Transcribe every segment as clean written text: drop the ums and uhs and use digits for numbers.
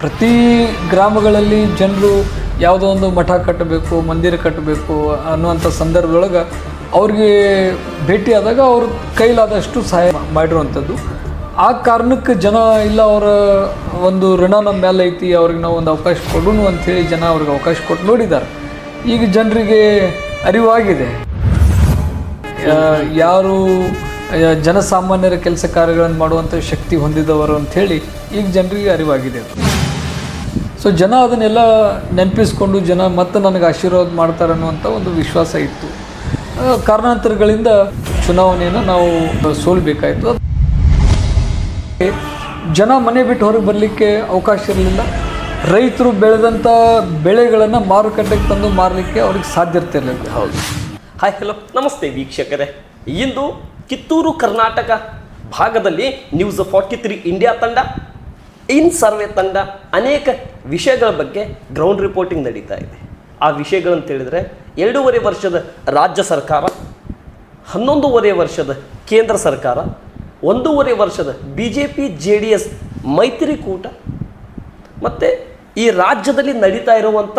ಪ್ರತಿ ಗ್ರಾಮಗಳಲ್ಲಿ ಜನರು ಯಾವುದೋ ಒಂದು ಮಠ ಕಟ್ಟಬೇಕು, ಮಂದಿರ ಕಟ್ಟಬೇಕು ಅನ್ನುವಂಥ ಸಂದರ್ಭದೊಳಗೆ ಅವ್ರಿಗೆ ಭೇಟಿಯಾದಾಗ ಅವ್ರ ಕೈಲಾದಷ್ಟು ಸಹಾಯ ಮಾಡಿರುವಂಥದ್ದು. ಆ ಕಾರಣಕ್ಕೆ ಜನ ಇಲ್ಲ, ಅವರ ಒಂದು ಋಣ ನಮ್ಮ ಮೇಲೆ ಐತಿ, ಅವ್ರಿಗೆ ನಾವು ಒಂದು ಅವಕಾಶ ಕೊಡೋಣ ಅಂಥೇಳಿ ಜನ ಅವ್ರಿಗೆ ಅವಕಾಶ ಕೊಟ್ಟು ನೋಡಿದ್ದಾರೆ. ಈಗ ಜನರಿಗೆ ಅರಿವಾಗಿದೆ ಯಾರು ಜನಸಾಮಾನ್ಯರ ಕೆಲಸ ಕಾರ್ಯಗಳನ್ನು ಮಾಡುವಂಥ ಶಕ್ತಿ ಹೊಂದಿದವರು ಅಂಥೇಳಿ ಈಗ ಜನರಿಗೆ ಅರಿವಾಗಿದೆ. ಸೊ ಜನ ಅದನ್ನೆಲ್ಲ ನೆನಪಿಸ್ಕೊಂಡು ಜನ ಮತ್ತೆ ನನಗೆ ಆಶೀರ್ವಾದ ಮಾಡ್ತಾರೆ ಅನ್ನುವಂಥ ಒಂದು ವಿಶ್ವಾಸ ಇತ್ತು. ಕಾರಣಾಂತರಗಳಿಂದ ಚುನಾವಣೆಯನ್ನು ನಾವು ಸೋಲ್ಬೇಕಾಯಿತು. ಜನ ಮನೆ ಬಿಟ್ಟು ಹೊರಗೆ ಬರಲಿಕ್ಕೆ ಅವಕಾಶ ಇರಲಿಲ್ಲ. ರೈತರು ಬೆಳೆದಂಥ ಬೆಳೆಗಳನ್ನು ಮಾರುಕಟ್ಟೆಗೆ ತಂದು ಮಾರಲಿಕ್ಕೆ ಅವ್ರಿಗೆ ಸಾಧ್ಯ ಇರ್ತಿರಲಿಲ್ಲ. ಹೌದು. ಹಾಯ್, ಹಲೋ, ನಮಸ್ತೆ ವೀಕ್ಷಕರೇ. ಇಂದು ಕಿತ್ತೂರು ಕರ್ನಾಟಕ ಭಾಗದಲ್ಲಿ ನ್ಯೂಸ್ 43 ಇಂಡಿಯಾ ತಂಡ, ಇನ್ ಸರ್ವೆ ತಂಡ ಅನೇಕ ವಿಷಯಗಳ ಬಗ್ಗೆ ಗ್ರೌಂಡ್ ರಿಪೋರ್ಟಿಂಗ್ ನಡೀತಾ ಇದೆ. ಆ ವಿಷಯಗಳಂತ ಹೇಳಿದರೆ 2.5 ವರ್ಷದ ರಾಜ್ಯ ಸರ್ಕಾರ, 11.5 ವರ್ಷದ ಕೇಂದ್ರ ಸರ್ಕಾರ, 1.5 ವರ್ಷದ BJP JDS ಮೈತ್ರಿಕೂಟ, ಮತ್ತು ಈ ರಾಜ್ಯದಲ್ಲಿ ನಡೀತಾ ಇರುವಂಥ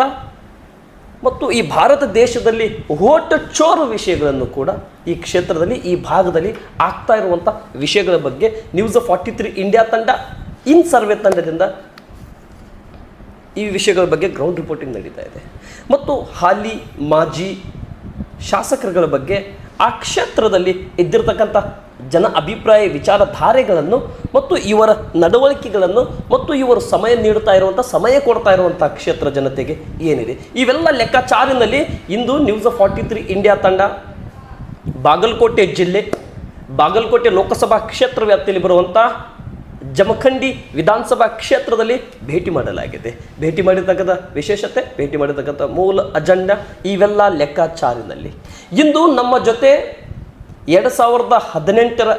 ಮತ್ತು ಈ ಭಾರತ ದೇಶದಲ್ಲಿ ವೋಟ್ ಚೋರು ವಿಷಯಗಳನ್ನು ಕೂಡ ಈ ಕ್ಷೇತ್ರದಲ್ಲಿ, ಈ ಭಾಗದಲ್ಲಿ ಆಗ್ತಾ ಇರುವಂಥ ವಿಷಯಗಳ ಬಗ್ಗೆ ನ್ಯೂಸ್ 43 ಇಂಡಿಯಾ ತಂಡ, ಇನ್ ಸರ್ವೆ ತಂಡದಿಂದ ಈ ವಿಷಯಗಳ ಬಗ್ಗೆ ಗ್ರೌಂಡ್ ರಿಪೋರ್ಟಿಂಗ್ ನಡೀತಾ ಇದೆ. ಮತ್ತು ಹಾಲಿ ಮಾಜಿ ಶಾಸಕರುಗಳ ಬಗ್ಗೆ, ಆ ಕ್ಷೇತ್ರದಲ್ಲಿ ಇದ್ದಿರತಕ್ಕಂಥ ಜನ ಅಭಿಪ್ರಾಯ ವಿಚಾರಧಾರೆಗಳನ್ನು ಮತ್ತು ಇವರ ನಡವಳಿಕೆಗಳನ್ನು ಮತ್ತು ಇವರು ಸಮಯ ನೀಡುತ್ತಾ ಇರುವಂಥ, ಸಮಯ ಕೊಡ್ತಾ ಇರುವಂಥ ಕ್ಷೇತ್ರ ಜನತೆಗೆ ಏನಿದೆ, ಇವೆಲ್ಲ ಲೆಕ್ಕಾಚಾರಿನಲ್ಲಿ ಇಂದು ನ್ಯೂಸ್ 43 ಇಂಡಿಯಾ ತಂಡ ಬಾಗಲಕೋಟೆ ಜಿಲ್ಲೆ, ಬಾಗಲಕೋಟೆ ಲೋಕಸಭಾ ಕ್ಷೇತ್ರ ವ್ಯಾಪ್ತಿಯಲ್ಲಿ ಬರುವಂಥ ಜಮಖಂಡಿ ವಿಧಾನಸಭಾ ಕ್ಷೇತ್ರದಲ್ಲಿ ಭೇಟಿ ಮಾಡಲಾಗಿದೆ. ಭೇಟಿ ಮಾಡಿರ್ತಕ್ಕಂಥ ವಿಶೇಷತೆ, ಭೇಟಿ ಮಾಡಿರ್ತಕ್ಕಂಥ ಮೂಲ ಅಜೆಂಡಾ, ಇವೆಲ್ಲ ಲೆಕ್ಕಾಚಾರಿನಲ್ಲಿ ಇಂದು ನಮ್ಮ ಜೊತೆ 2018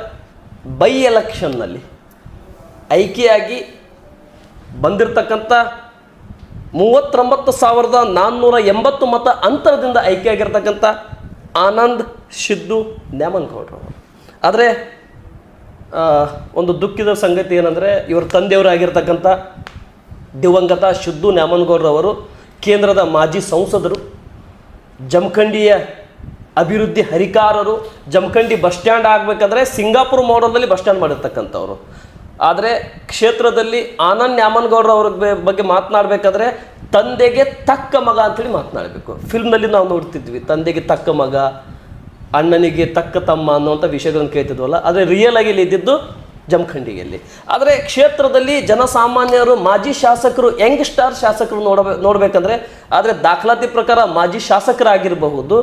ಬೈ ಎಲೆಕ್ಷನ್ನಲ್ಲಿ ಆಯ್ಕೆಯಾಗಿ ಬಂದಿರತಕ್ಕಂಥ 39,480 ಮತ ಅಂತರದಿಂದ ಆಯ್ಕೆಯಾಗಿರ್ತಕ್ಕಂಥ ಆನಂದ್ ಸಿದ್ದು ನ್ಯಾಮನಗೌಡರವರು. ಆದರೆ ಒಂದು ದುಃಖದ ಸಂಗತಿ ಏನಂದರೆ, ಇವರ ತಂದೆಯವರಾಗಿರ್ತಕ್ಕಂಥ ದಿವಂಗತ ಸಿದ್ದು ನ್ಯಾಮನಗೌಡರವರು ಕೇಂದ್ರದ ಮಾಜಿ ಸಂಸದರು, ಜಮಖಂಡಿಯ ಅಭಿವೃದ್ಧಿ ಹರಿಕಾರರು. ಜಮಖಂಡಿ ಬಸ್ ಸ್ಟ್ಯಾಂಡ್ ಆಗಬೇಕಾದ್ರೆ ಸಿಂಗಾಪುರ್ ಮಾಡೆಲ್ನಲ್ಲಿ ಬಸ್ ಸ್ಟ್ಯಾಂಡ್ ಮಾಡಿರ್ತಕ್ಕಂಥವ್ರು. ಆದರೆ ಕ್ಷೇತ್ರದಲ್ಲಿ ಆನಂದ್ ನ್ಯಾಮನಗೌಡರವ್ರ ಬಗ್ಗೆ ಮಾತನಾಡಬೇಕಾದ್ರೆ ತಂದೆಗೆ ತಕ್ಕ ಮಗ ಅಂಥೇಳಿ ಮಾತನಾಡಬೇಕು. ಫಿಲ್ಮ್ನಲ್ಲಿ ನಾವು ನೋಡ್ತಿದ್ವಿ, ತಂದೆಗೆ ತಕ್ಕ ಮಗ, ಅಣ್ಣನಿಗೆ ತಕ್ಕ ತಮ್ಮ ಅನ್ನುವಂಥ ವಿಷಯಗಳನ್ನು ಕೇಳ್ತಿದ್ವಲ್ಲ. ಆದರೆ ರಿಯಲ್ ಆಗಿ ಇಲ್ಲಿ ಇದ್ದಿದ್ದು ಜಮಖಂಡಿಯಲ್ಲಿ. ಆದರೆ ಕ್ಷೇತ್ರದಲ್ಲಿ ಜನಸಾಮಾನ್ಯರು, ಮಾಜಿ ಶಾಸಕರು, ಯಂಗ್ ಸ್ಟಾರ್ ಶಾಸಕರು ನೋಡಬೇಕಂದ್ರೆ, ಆದರೆ ದಾಖಲಾತಿ ಪ್ರಕಾರ ಮಾಜಿ ಶಾಸಕರಾಗಿರಬಹುದು,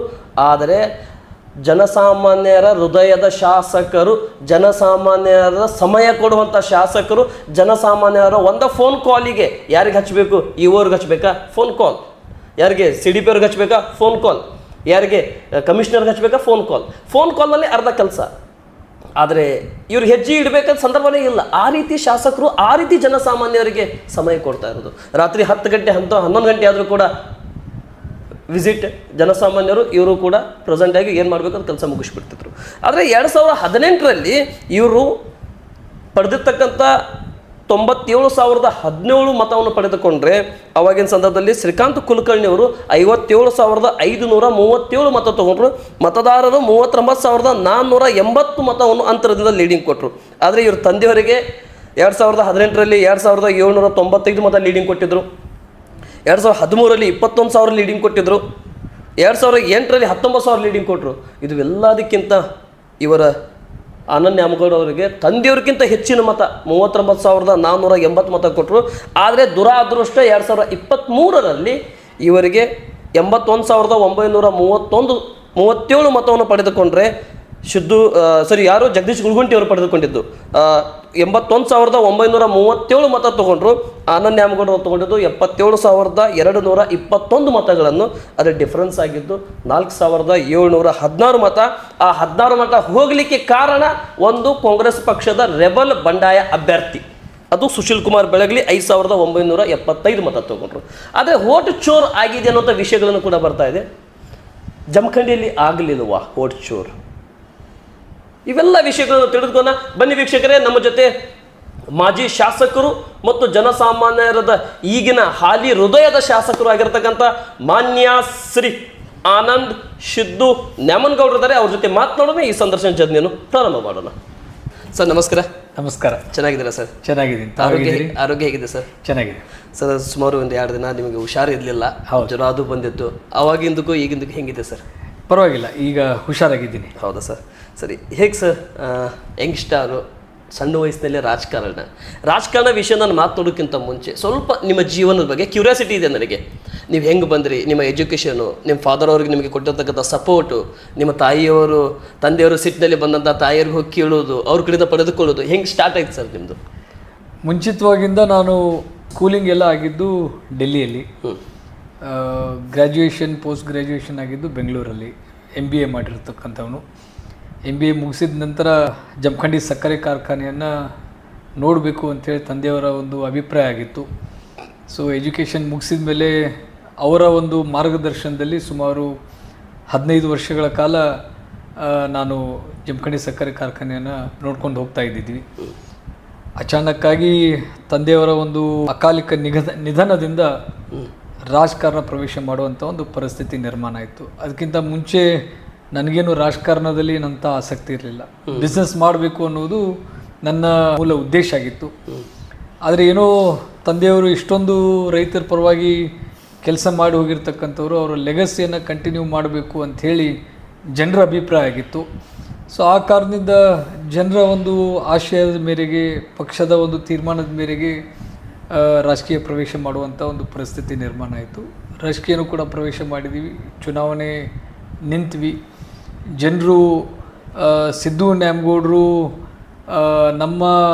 ಆದರೆ ಜನಸಾಮಾನ್ಯರ ಹೃದಯದ ಶಾಸಕರು, ಜನಸಾಮಾನ್ಯರ ಸಮಯ ಕೊಡುವಂಥ ಶಾಸಕರು, ಜನಸಾಮಾನ್ಯರ ಒಂದು ಫೋನ್ ಕಾಲಿಗೆ ಯಾರಿಗೆ ಹಚ್ಚಬೇಕು, ಇವ್ರಿಗೆ ಹಚ್ಚಬೇಕಾ ಫೋನ್ ಕಾಲ್, ಯಾರಿಗೆ CDP ಅವ್ರಿಗೆ ಹಚ್ಚಬೇಕಾ ಫೋನ್ ಕಾಲ್, ಯಾರಿಗೆ ಕಮಿಷನರ್ಗೆ ಹಚ್ಚಬೇಕಾ ಫೋನ್ ಕಾಲ್ನಲ್ಲಿ ಅರ್ಧ ಕೆಲಸ. ಆದರೆ ಇವ್ರು ಹೆಜ್ಜೆ ಇಡಬೇಕಾದ ಸಂದರ್ಭನೇ ಇಲ್ಲ. ಆ ರೀತಿ ಶಾಸಕರು, ಆ ರೀತಿ ಜನಸಾಮಾನ್ಯರಿಗೆ ಸಮಯ ಕೊಡ್ತಾ ಇರೋದು. ರಾತ್ರಿ 10 ಗಂಟೆ 11 ಗಂಟೆ ಆದರೂ ಕೂಡ ವಿಸಿಟ್ ಜನಸಾಮಾನ್ಯರು, ಇವರು ಕೂಡ ಪ್ರೆಸೆಂಟ್ ಆಗಿ ಏನು ಮಾಡಬೇಕು ಅಂತ ಕೆಲಸ ಮುಗಿಸ್ಬಿಡ್ತಿದ್ರು. ಆದರೆ 2018ರಲ್ಲಿ ಇವರು ಪಡೆದಿರ್ತಕ್ಕಂಥ 97,017 ಮತವನ್ನು ಪಡೆದುಕೊಂಡ್ರೆ, ಅವಾಗಿನ ಸಂದರ್ಭದಲ್ಲಿ ಶ್ರೀಕಾಂತ್ ಕುಲಕರ್ಣಿ ಅವರು 57,537 ಮತ ತೊಗೊಂಡ್ರು. ಮತದಾರರು 39,480 ಮತವನ್ನು ಅಂತರದಿಂದ ಲೀಡಿಂಗ್ ಕೊಟ್ಟರು. ಆದರೆ ಇವ್ರ ತಂದೆಯವರಿಗೆ 2018ರಲ್ಲಿ 2,795 ಮತ ಲೀಡಿಂಗ್ ಕೊಟ್ಟಿದ್ದರು. 2013ರಲ್ಲಿ 21,000 ಲೀಡಿಂಗ್ ಕೊಟ್ಟಿದ್ದರು. 2008ರಲ್ಲಿ 19,000 ಲೀಡಿಂಗ್ ಕೊಟ್ಟರು. ಇದು ಎಲ್ಲದಕ್ಕಿಂತ ಇವರ ಆನಂದ್ ನ್ಯಾಮಗೌಡ ಅವರಿಗೆ ತಂದೆಯವ್ರಿಗಿಂತ ಹೆಚ್ಚಿನ ಮತ 39,480 ಮತ ಕೊಟ್ಟರು. ಆದರೆ ದುರಾದೃಷ್ಟ 2023ರಲ್ಲಿ ಇವರಿಗೆ 81,937 ಮತವನ್ನು ಪಡೆದುಕೊಂಡ್ರೆ, ಜಗದೀಶ್ ಗುಲ್ಗುಂಟಿ ಅವರು ಪಡೆದುಕೊಂಡಿದ್ದು 81,937 ಮತ ತೊಗೊಂಡ್ರು. ಆನಂದ್ ನ್ಯಾಮಗೌಡ ಅವರು ತೊಗೊಂಡಿದ್ದು 77,221 ಮತಗಳನ್ನು. ಅದರ ಡಿಫ್ರೆನ್ಸ್ ಆಗಿದ್ದು 4,716 ಮತ. ಆ 16 ಮತ ಹೋಗಲಿಕ್ಕೆ ಕಾರಣ ಒಂದು ಕಾಂಗ್ರೆಸ್ ಪಕ್ಷದ ರೆಬಲ್ ಬಂಡಾಯ ಅಭ್ಯರ್ಥಿ, ಅದು ಸುಶೀಲ್ ಕುಮಾರ್ ಬೆಳಗಲಿ 5,975 ಮತ ತೊಗೊಂಡ್ರು. ಆದರೆ ವೋಟ್ ಚೋರ್ ಆಗಿದೆ ಅನ್ನೋಂಥ ವಿಷಯಗಳನ್ನು ಕೂಡ ಬರ್ತಾ ಇದೆ. ಜಮಖಂಡಿಯಲ್ಲಿ ಆಗಲಿಲ್ವಾ ವೋಟ್ ಚೋರ್? ಇವೆಲ್ಲ ವಿಷಯಗಳನ್ನು ತಿಳಿದುಕೊಂಡು ಬನ್ನಿ ವೀಕ್ಷಕರೇ, ನಮ್ಮ ಜೊತೆ ಮಾಜಿ ಶಾಸಕರು ಮತ್ತು ಜನಸಾಮಾನ್ಯರದ ಈಗಿನ ಹಾಲಿ ಹೃದಯದ ಶಾಸಕರು ಆಗಿರ್ತಕ್ಕಂಥ ಮಾನ್ಯ ಶ್ರೀ ಆನಂದ್ ಸಿದ್ದು ನ್ಯಾಮನಗೌಡರಿದ್ದಾರೆ. ಅವ್ರ ಜೊತೆ ಮಾತನಾಡೋಣ, ಈ ಸಂದರ್ಶನ ಜರ್ನಿಯನ್ನು ಪ್ರಾರಂಭ ಮಾಡೋಣ. ಸರ್ ನಮಸ್ಕಾರ. ನಮಸ್ಕಾರ. ಚೆನ್ನಾಗಿದ್ದೀರಾ ಸರ್? ಚೆನ್ನಾಗಿದ್ದೀನಿ. ಆರೋಗ್ಯ ಹೇಗಿದೆ ಸರ್? ಚೆನ್ನಾಗಿದೆ ಸರ್. ಸುಮಾರು ಒಂದು 2 ದಿನ ನಿಮಗೆ ಹುಷಾರಿರಲಿಲ್ಲ, ಜ್ವರ ಅದು ಬಂದಿತ್ತು. ಅವಾಗಿಂದಕ್ಕೂ ಈಗಿಂದಕ್ಕೂ ಹೆಂಗಿದೆ ಸರ್? ಪರವಾಗಿಲ್ಲ, ಈಗ ಹುಷಾರಾಗಿದ್ದೀನಿ. ಹೌದಾ ಸರ್? ಸರಿ. ಹೇಗೆ ಸರ್, ಯಂಗ್ಸ್ಟಾರು, ಸಣ್ಣ ವಯಸ್ಸಿನಲ್ಲೇ ರಾಜಕಾರಣ ವಿಷಯ ನಾನು ಮಾತನಾಡೋಕ್ಕಿಂತ ಮುಂಚೆ ಸ್ವಲ್ಪ ನಿಮ್ಮ ಜೀವನದ ಬಗ್ಗೆ ಕ್ಯೂರಿಯಾಸಿಟಿ ಇದೆ ನನಗೆ. ನೀವು ಹೆಂಗೆ ಬಂದ್ರಿ, ನಿಮ್ಮ ಎಜುಕೇಷನು, ನಿಮ್ಮ ಫಾದರ್ ಅವ್ರಿಗೆ ನಿಮಗೆ ಕೊಟ್ಟಿರ್ತಕ್ಕಂಥ ಸಪೋರ್ಟು, ನಿಮ್ಮ ತಂದೆಯವರು ಸಿಟ್ಟಿನಲ್ಲಿ ಬಂದಂಥ ತಾಯಿಯವ್ರಿಗೆ ಹೋಗಿ ಕೇಳೋದು, ಅವ್ರ ಕಡೆಯಿಂದ ಪಡೆದುಕೊಳ್ಳೋದು ಹೆಂಗೆ ಸ್ಟಾರ್ಟ್ ಆಯ್ತು ಸರ್ ನಿಮ್ಮದು? ಮುಂಚಿತವಾಗಿಂದ ನಾನು ಸ್ಕೂಲಿಂಗ್ ಎಲ್ಲ ಆಗಿದ್ದು ಡೆಲ್ಲಿಯಲ್ಲಿ, ಗ್ರ್ಯಾಜುಯೇಷನ್ ಪೋಸ್ಟ್ ಗ್ರ್ಯಾಜುಯೇಷನ್ ಆಗಿದ್ದು ಬೆಂಗಳೂರಲ್ಲಿ, MBA ಮಾಡಿರ್ತಕ್ಕಂಥವನು. MBA ಮುಗಿಸಿದ ನಂತರ ಜಮಖಂಡಿ ಸಕ್ಕರೆ ಕಾರ್ಖಾನೆಯನ್ನು ನೋಡಬೇಕು ಅಂಥೇಳಿ ತಂದೆಯವರ ಒಂದು ಅಭಿಪ್ರಾಯ ಆಗಿತ್ತು. ಸೊ ಎಜುಕೇಷನ್ ಮುಗಿಸಿದ ಮೇಲೆ ಅವರ ಒಂದು ಮಾರ್ಗದರ್ಶನದಲ್ಲಿ ಸುಮಾರು 15 ವರ್ಷಗಳ ಕಾಲ ನಾನು ಜಮಖಂಡಿ ಸಕ್ಕರೆ ಕಾರ್ಖಾನೆಯನ್ನು ನೋಡ್ಕೊಂಡು ಹೋಗ್ತಾ ಇದ್ದಿದ್ವಿ. ಅಚಾನಕ್ಕಾಗಿ ತಂದೆಯವರ ಒಂದು ಅಕಾಲಿಕ ನಿಧನದಿಂದ ರಾಜಕಾರಣ ಪ್ರವೇಶ ಮಾಡುವಂಥ ಒಂದು ಪರಿಸ್ಥಿತಿ ನಿರ್ಮಾಣ ಆಯಿತು. ಅದಕ್ಕಿಂತ ಮುಂಚೆ ನನಗೇನು ರಾಜಕಾರಣದಲ್ಲಿ ನಂತ ಆಸಕ್ತಿ ಇರಲಿಲ್ಲ. ಬಿಸ್ನೆಸ್ ಮಾಡಬೇಕು ಅನ್ನೋದು ನನ್ನ ಮೂಲ ಉದ್ದೇಶ ಆಗಿತ್ತು. ಆದರೆ ಏನೋ ತಂದೆಯವರು ಇಷ್ಟೊಂದು ರೈತರ ಪರವಾಗಿ ಕೆಲಸ ಮಾಡಿ ಹೋಗಿರ್ತಕ್ಕಂಥವ್ರು, ಅವರ ಲೆಗಸಿಯನ್ನು ಕಂಟಿನ್ಯೂ ಮಾಡಬೇಕು ಅಂಥೇಳಿ ಜನರ ಅಭಿಪ್ರಾಯ ಆಗಿತ್ತು. ಸೊ ಆ ಕಾರಣದಿಂದ ಜನರ ಒಂದು ಆಶಯದ ಮೇರೆಗೆ, ಪಕ್ಷದ ಒಂದು ತೀರ್ಮಾನದ ಮೇರೆಗೆ ರಾಜಕೀಯ ಪ್ರವೇಶ ಮಾಡುವಂಥ ಒಂದು ಪರಿಸ್ಥಿತಿ ನಿರ್ಮಾಣ ಆಯಿತು. ರಾಜಕೀಯನೂ ಕೂಡ ಪ್ರವೇಶ ಮಾಡಿದ್ದೀವಿ, ಚುನಾವಣೆ ನಿಂತ್ವಿ. ಜನರು ಸಿದ್ದು ನ್ಯಾಮಗೌಡರು ನಮ್ಮ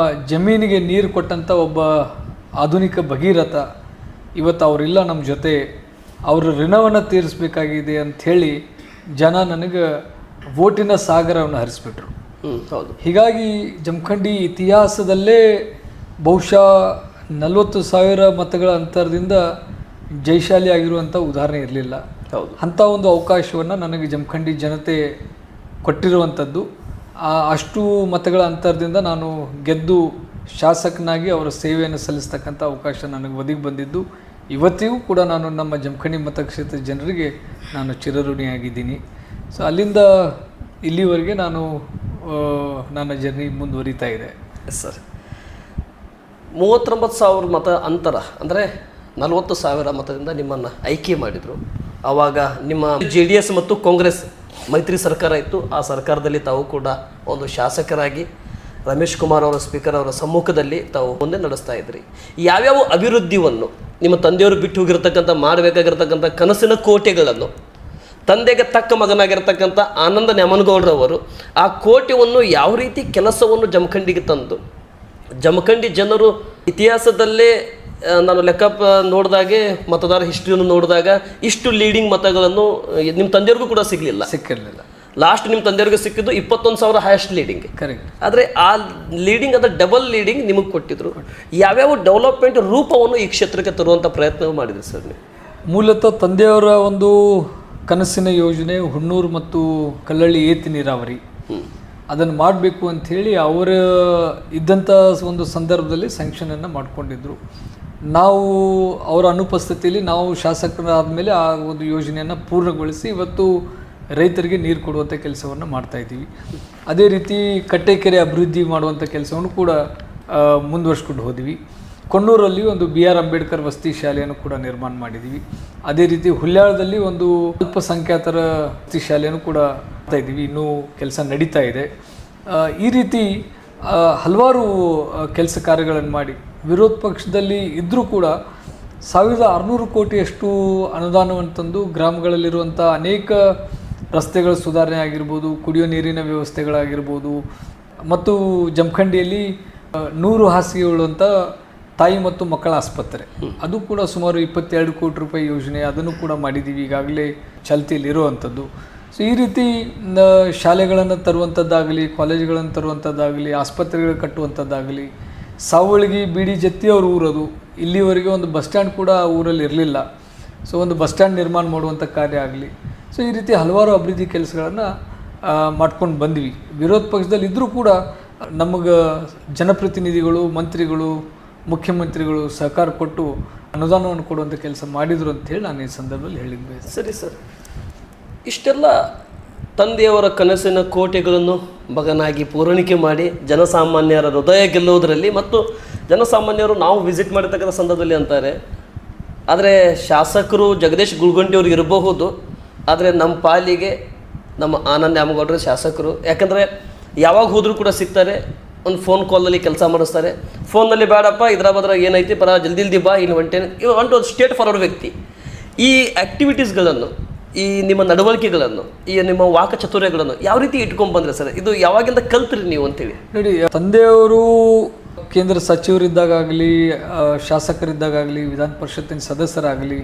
ಜಮೀನಿಗೆ ನೀರು ಕೊಟ್ಟಂಥ ಒಬ್ಬ ಆಧುನಿಕ ಭಗೀರಥ, ಇವತ್ತು ಅವರಿಲ್ಲ ನಮ್ಮ ಜೊತೆ, ಅವರ ಋಣವನ್ನು ತೀರಿಸಬೇಕಾಗಿದೆ ಅಂಥೇಳಿ ಜನ ನನಗೆ ವೋಟಿನ ಸಾಗರವನ್ನು ಹರಿಸ್ಬಿಟ್ರು. ಹೌದು. ಹೀಗಾಗಿ ಜಮಖಂಡಿ ಇತಿಹಾಸದಲ್ಲೇ ಬಹುಶಃ 40,000 ಮತಗಳ ಅಂತರದಿಂದ ಜಯಶಾಲಿ ಆಗಿರುವಂಥ ಉದಾಹರಣೆ ಇರಲಿಲ್ಲ. ಹೌದು. ಅಂಥ ಒಂದು ಅವಕಾಶವನ್ನು ನನಗೆ ಜಮಖಂಡಿ ಜನತೆ ಕೊಟ್ಟಿರುವಂಥದ್ದು. ಅಷ್ಟು ಮತಗಳ ಅಂತರದಿಂದ ನಾನು ಗೆದ್ದು ಶಾಸಕನಾಗಿ ಅವರ ಸೇವೆಯನ್ನು ಸಲ್ಲಿಸ್ತಕ್ಕಂಥ ಅವಕಾಶ ನನಗೆ ಒದಗಿ ಬಂದಿದ್ದು. ಇವತ್ತಿಗೂ ಕೂಡ ನಾನು ನಮ್ಮ ಜಮಖಂಡಿ ಮತಕ್ಷೇತ್ರದ ಜನರಿಗೆ ನಾನು ಚಿರಋಣಿಯಾಗಿದ್ದೀನಿ. ಸೊ ಅಲ್ಲಿಂದ ಇಲ್ಲಿವರೆಗೆ ನನ್ನ ಜರ್ನಿ ಮುಂದುವರಿತಾ ಇದೆ. Yes sir. 39,000 ಮತ ಅಂತರ, ಅಂದರೆ 40,000 ಮತದಿಂದ ನಿಮ್ಮನ್ನು ಆಯ್ಕೆ ಮಾಡಿದರು. ಆವಾಗ ನಿಮ್ಮ JDS ಮತ್ತು ಕಾಂಗ್ರೆಸ್ ಮೈತ್ರಿ ಸರ್ಕಾರ ಇತ್ತು. ಆ ಸರ್ಕಾರದಲ್ಲಿ ತಾವು ಕೂಡ ಒಂದು ಶಾಸಕರಾಗಿ ರಮೇಶ್ ಕುಮಾರ್ ಅವರ ಸ್ಪೀಕರ್ ಅವರ ಸಮ್ಮುಖದಲ್ಲಿ ತಾವು ಮುಂದೆ ನಡೆಸ್ತಾ ಇದ್ರಿ. ಯಾವ್ಯಾವ ಅಭಿವೃದ್ಧಿಯನ್ನು ನಿಮ್ಮ ತಂದೆಯವರು ಬಿಟ್ಟು ಹೋಗಿರ್ತಕ್ಕಂಥ ಮಾಡಬೇಕಾಗಿರ್ತಕ್ಕಂಥ ಕನಸಿನ ಕೋಟೆಗಳನ್ನು ತಂದೆಗೆ ತಕ್ಕ ಮಗನಾಗಿರ್ತಕ್ಕಂಥ ಆನಂದ ನ್ಯಾಮನಗೌಡರವರು ಆ ಕೋಟೆಯನ್ನು ಯಾವ ರೀತಿ ಕೆಲಸವನ್ನು ಜಮಖಂಡಿಗೆ ತಂದು, ಜಮಖಂಡಿ ಜನರು ಇತಿಹಾಸದಲ್ಲೇ ನಾನು ಲೆಕ್ಕ ನೋಡಿದಾಗೆ, ಮತದಾರ ಹಿಸ್ಟ್ರಿಯನ್ನು ನೋಡಿದಾಗ ಇಷ್ಟು ಲೀಡಿಂಗ್ ಮತಗಳನ್ನು ನಿಮ್ಮ ತಂದೆಯವ್ರಿಗೂ ಕೂಡ ಸಿಕ್ಕಿರಲಿಲ್ಲ. ಲಾಸ್ಟ್ ನಿಮ್ಮ ತಂದೆಯವ್ರಿಗೆ ಸಿಕ್ಕಿದ್ದು 21,000 ಹೈಯೆಸ್ಟ್ ಲೀಡಿಂಗ್. ಕರೆಕ್ಟ್. ಆದರೆ ಆ ಲೀಡಿಂಗ್, ಅದ ಡಬಲ್ ಲೀಡಿಂಗ್ ನಿಮಗೆ ಕೊಟ್ಟಿದ್ರು. ಯಾವ್ಯಾವ ಡೆವಲಪ್ಮೆಂಟ್ ರೂಪವನ್ನು ಈ ಕ್ಷೇತ್ರಕ್ಕೆ ತರುವಂಥ ಪ್ರಯತ್ನ ಮಾಡಿದ್ರಿ ಸರ್ ನೀವು? ಮೂಲತಃ ತಂದೆಯವರ ಒಂದು ಕನಸಿನ ಯೋಜನೆ ಹುಣ್ಣೂರು ಮತ್ತು ಕಲ್ಲಳ್ಳಿ ಏತಿ ನೀರಾವರಿ, ಅದನ್ನು ಮಾಡಬೇಕು ಅಂಥೇಳಿ ಅವರ ಇದ್ದಂಥ ಒಂದು ಸಂದರ್ಭದಲ್ಲಿ ಸ್ಯಾಂಕ್ಷನನ್ನು ಮಾಡಿಕೊಂಡಿದ್ರು. ನಾವು ಅವರ ಅನುಪಸ್ಥಿತಿಯಲ್ಲಿ ನಾವು ಶಾಸಕರಾದ ಮೇಲೆ ಆ ಒಂದು ಯೋಜನೆಯನ್ನು ಪೂರ್ಣಗೊಳಿಸಿ ಇವತ್ತು ರೈತರಿಗೆ ನೀರು ಕೊಡುವಂಥ ಕೆಲಸವನ್ನು ಮಾಡ್ತಾಯಿದ್ದೀವಿ. ಅದೇ ರೀತಿ ಕಟ್ಟೆಕೆರೆ ಅಭಿವೃದ್ಧಿ ಮಾಡುವಂಥ ಕೆಲಸವನ್ನು ಕೂಡ ಮುಂದುವರ್ಸ್ಕೊಂಡು ಹೋದ್ವಿ. ಕೊಣ್ಣೂರಲ್ಲಿ ಒಂದು BR ಅಂಬೇಡ್ಕರ್ ವಸತಿ ಶಾಲೆಯನ್ನು ಕೂಡ ನಿರ್ಮಾಣ ಮಾಡಿದ್ದೀವಿ. ಅದೇ ರೀತಿ ಹುಲ್ಯಾಳದಲ್ಲಿ ಒಂದು ಅಲ್ಪಸಂಖ್ಯಾತರ ವಸತಿ ಶಾಲೆಯನ್ನು ಕೂಡ ಮಾಡ್ತಾ ಇದ್ದೀವಿ, ಇನ್ನೂ ಕೆಲಸ ನಡೀತಾ ಇದೆ. ಈ ರೀತಿ ಹಲವಾರು ಕೆಲಸ ಕಾರ್ಯಗಳನ್ನು ಮಾಡಿ ವಿರೋಧ ಪಕ್ಷದಲ್ಲಿ ಇದ್ದರೂ ಕೂಡ 1,600 ಕೋಟಿಯಷ್ಟು ಅನುದಾನವನ್ನು ತಂದು ಗ್ರಾಮಗಳಲ್ಲಿರುವಂಥ ಅನೇಕ ರಸ್ತೆಗಳ ಸುಧಾರಣೆ ಆಗಿರ್ಬೋದು, ಕುಡಿಯೋ ನೀರಿನ ವ್ಯವಸ್ಥೆಗಳಾಗಿರ್ಬೋದು, ಮತ್ತು ಜಮಖಂಡಿಯಲ್ಲಿ 100 ಹಾಸಿಗೆಗಳುಂಥ ತಾಯಿ ಮತ್ತು ಮಕ್ಕಳ ಆಸ್ಪತ್ರೆ, ಅದು ಕೂಡ ಸುಮಾರು 22 ಕೋಟಿ ರೂಪಾಯಿ ಯೋಜನೆ, ಅದನ್ನು ಕೂಡ ಮಾಡಿದ್ದೀವಿ, ಈಗಾಗಲೇ ಚಾಲ್ತಿಯಲ್ಲಿರುವಂಥದ್ದು. ಸೊ ಈ ರೀತಿ ಶಾಲೆಗಳನ್ನು ತರುವಂಥದ್ದಾಗಲಿ, ಕಾಲೇಜುಗಳನ್ನು ತರುವಂಥದ್ದಾಗಲಿ, ಆಸ್ಪತ್ರೆಗಳು ಕಟ್ಟುವಂಥದ್ದಾಗಲಿ, ಸಾವಳಗಿ ಬಿಡಿ ಜತ್ತಿ ಅವ್ರ ಊರದು, ಇಲ್ಲಿವರೆಗೆ ಒಂದು ಬಸ್ ಸ್ಟ್ಯಾಂಡ್ ಕೂಡ ಊರಲ್ಲಿ ಇರಲಿಲ್ಲ. ಸೊ ಒಂದು ಬಸ್ ಸ್ಟ್ಯಾಂಡ್ ನಿರ್ಮಾಣ ಮಾಡುವಂಥ ಕಾರ್ಯ ಆಗಲಿ. ಸೊ ಈ ರೀತಿ ಹಲವಾರು ಅಭಿವೃದ್ಧಿ ಕೆಲಸಗಳನ್ನು ಮಾಡ್ಕೊಂಡು ಬಂದ್ವಿ. ವಿರೋಧ ಪಕ್ಷದಲ್ಲಿ ಇದ್ದರೂ ಕೂಡ ನಮಗೆ ಜನಪ್ರತಿನಿಧಿಗಳು, ಮಂತ್ರಿಗಳು, ಮುಖ್ಯಮಂತ್ರಿಗಳು ಸಹಕಾರ ಕೊಟ್ಟು ಅನುದಾನವನ್ನು ಕೊಡುವಂಥ ಕೆಲಸ ಮಾಡಿದರು ಅಂತೇಳಿ ನಾನು ಈ ಸಂದರ್ಭದಲ್ಲಿ ಹೇಳಿದ್ದೆ. ಸರಿ ಸರ್, ಇಷ್ಟೆಲ್ಲ ತಂದೆಯವರ ಕನಸಿನ ಕೋಟೆಗಳನ್ನು ಮಗನಾಗಿ ಪೂರೈಕೆ ಮಾಡಿ ಜನಸಾಮಾನ್ಯರ ಹೃದಯ ಗೆಲ್ಲುವುದರಲ್ಲಿ ಮತ್ತು ಜನಸಾಮಾನ್ಯರು ನಾವು ವಿಸಿಟ್ ಮಾಡಿರ್ತಕ್ಕಂಥ ಸಂದರ್ಭದಲ್ಲಿ ಅಂತಾರೆ, ಆದರೆ ಶಾಸಕರು ಜಗದೀಶ್ ಗುಲ್ಗಂಟಿ ಅವ್ರಿಗೆ ಇರಬಹುದು, ಆದರೆ ನಮ್ಮ ಪಾಲಿಗೆ ನಮ್ಮ ಆನಂದ್ ನ್ಯಾಮಗೌಡರ ಶಾಸಕರು, ಯಾಕಂದರೆ ಯಾವಾಗ ಹೋದರೂ ಕೂಡ ಸಿಗ್ತಾರೆ, ಒಂದು ಫೋನ್ ಕಾಲಲ್ಲಿ ಕೆಲಸ ಮಾಡಿಸ್ತಾರೆ. ಫೋನಲ್ಲಿ ಬೇಡಪ್ಪ ಇದ್ರ ಬದ್ರ ಏನೈತಿ ಪರ ಜಲ್ದಿ ಬಾ ಇನ್ನು ಒಂದು ಸ್ಟೇಟ್ ಫಾರ್ವರ್ಡ್ ವ್ಯಕ್ತಿ. ಈ ಆ್ಯಕ್ಟಿವಿಟೀಸ್ಗಳನ್ನು, ಈ ನಿಮ್ಮ ನಡವಳಿಕೆಗಳನ್ನು, ಈ ನಿಮ್ಮ ವಾಕಚತುರ್ಯಗಳನ್ನು ಯಾವ ರೀತಿ ಇಟ್ಕೊಂಡು ಬಂದರೆ ಸರ್? ಇದು ಯಾವಾಗಿಂದ ಕಲ್ತ್ರಿ ನೀವು ಅಂತೇಳಿ? ನೋಡಿ, ತಂದೆಯವರು ಕೇಂದ್ರ ಸಚಿವರಿದ್ದಾಗಲಿ, ಶಾಸಕರಿದ್ದಾಗಲಿ, ವಿಧಾನ ಪರಿಷತ್ತಿನ ಸದಸ್ಯರಾಗಲಿ,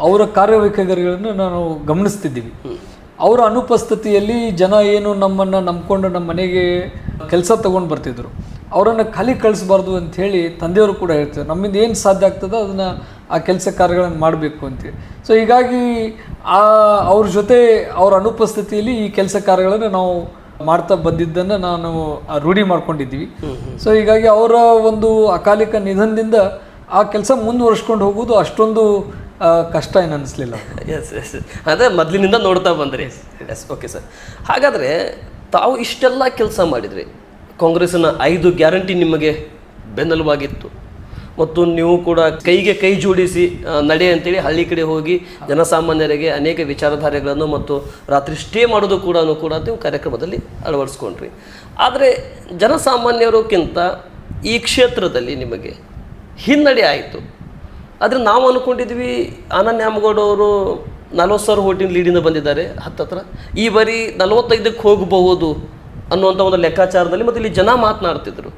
ಅವರ ಕಾರ್ಯವೈಖರಿಗಳನ್ನು ನಾವು ಗಮನಿಸ್ತಿದ್ದೀವಿ. ಅವರ ಅನುಪಸ್ಥಿತಿಯಲ್ಲಿ ಜನ ಏನು ನಮ್ಮನ್ನು ನಂಬ್ಕೊಂಡು ನಮ್ಮ ಮನೆಗೆ ಕೆಲಸ ತೊಗೊಂಡು ಬರ್ತಿದ್ರು, ಅವರನ್ನು ಖಾಲಿ ಕಳಿಸ್ಬಾರ್ದು ಅಂಥೇಳಿ ತಂದೆಯವರು ಕೂಡ ಹೇಳ್ತಾರೆ, ನಮ್ಮಿಂದ ಏನು ಸಾಧ್ಯ ಆಗ್ತದೋ ಅದನ್ನು ಆ ಕೆಲಸ ಕಾರ್ಯಗಳನ್ನು ಮಾಡಬೇಕು ಅಂತೇಳಿ. ಸೊ ಹೀಗಾಗಿ ಅವ್ರ ಜೊತೆ ಅವರ ಅನುಪಸ್ಥಿತಿಯಲ್ಲಿ ಈ ಕೆಲಸ ಕಾರ್ಯಗಳನ್ನು ನಾವು ಮಾಡ್ತಾ ಬಂದಿದ್ದನ್ನು ನಾನು ರೂಢಿ ಮಾಡ್ಕೊಂಡಿದ್ದೀವಿ. ಸೊ ಹೀಗಾಗಿ ಅವರ ಒಂದು ಅಕಾಲಿಕ ನಿಧನದಿಂದ ಆ ಕೆಲಸ ಮುಂದುವರ್ಸ್ಕೊಂಡು ಹೋಗೋದು ಅಷ್ಟೊಂದು ಕಷ್ಟ ಏನು ಅನ್ನಿಸ್ಲಿಲ್ಲ. ಎಸ್ ಎಸ್, ಅದೇ ಮೊದಲಿನಿಂದ ನೋಡ್ತಾ ಬಂದ್ರಿ. Yes, okay sir. ಹಾಗಾದರೆ ತಾವು ಇಷ್ಟೆಲ್ಲ ಕೆಲಸ ಮಾಡಿದ್ರಿ, ಕಾಂಗ್ರೆಸ್ಸಿನ 5 ಗ್ಯಾರಂಟಿ ನಿಮಗೆ ಬೆನ್ನೆಲುಬಾಗಿತ್ತು, ಮತ್ತು ನೀವು ಕೂಡ ಕೈಗೆ ಕೈ ಜೋಡಿಸಿ ನಡೆ ಅಂತೇಳಿ ಹಳ್ಳಿ ಕಡೆ ಹೋಗಿ ಜನಸಾಮಾನ್ಯರಿಗೆ ಅನೇಕ ವಿಚಾರಧಾರೆಗಳನ್ನು ಮತ್ತು ರಾತ್ರಿ ಸ್ಟೇ ಮಾಡೋದು ಕೂಡ ನೀವು ಕಾರ್ಯಕ್ರಮದಲ್ಲಿ ಅಳವಡಿಸ್ಕೊಂಡ್ರಿ. ಆದರೆ ಜನಸಾಮಾನ್ಯರಿಗಿಂತ ಈ ಕ್ಷೇತ್ರದಲ್ಲಿ ನಿಮಗೆ ಹಿನ್ನಡೆ ಆಯಿತು. ಆದರೆ ನಾವು ಅಂದ್ಕೊಂಡಿದ್ವಿ ಆನಂದ್ ನ್ಯಾಮಗೌಡ ಅವರು 40,000 ಓಟಿನ ಲೀಡಿಂದ ಬಂದಿದ್ದಾರೆ, ಹತ್ತತ್ರ ಈ ಬಾರಿ 45ಕ್ಕೆ ಹೋಗಬಹುದು ಅನ್ನುವಂಥ ಒಂದು ಲೆಕ್ಕಾಚಾರದಲ್ಲಿ ಮತ್ತು ಇಲ್ಲಿ ಜನ ಮಾತನಾಡ್ತಿದ್ರು.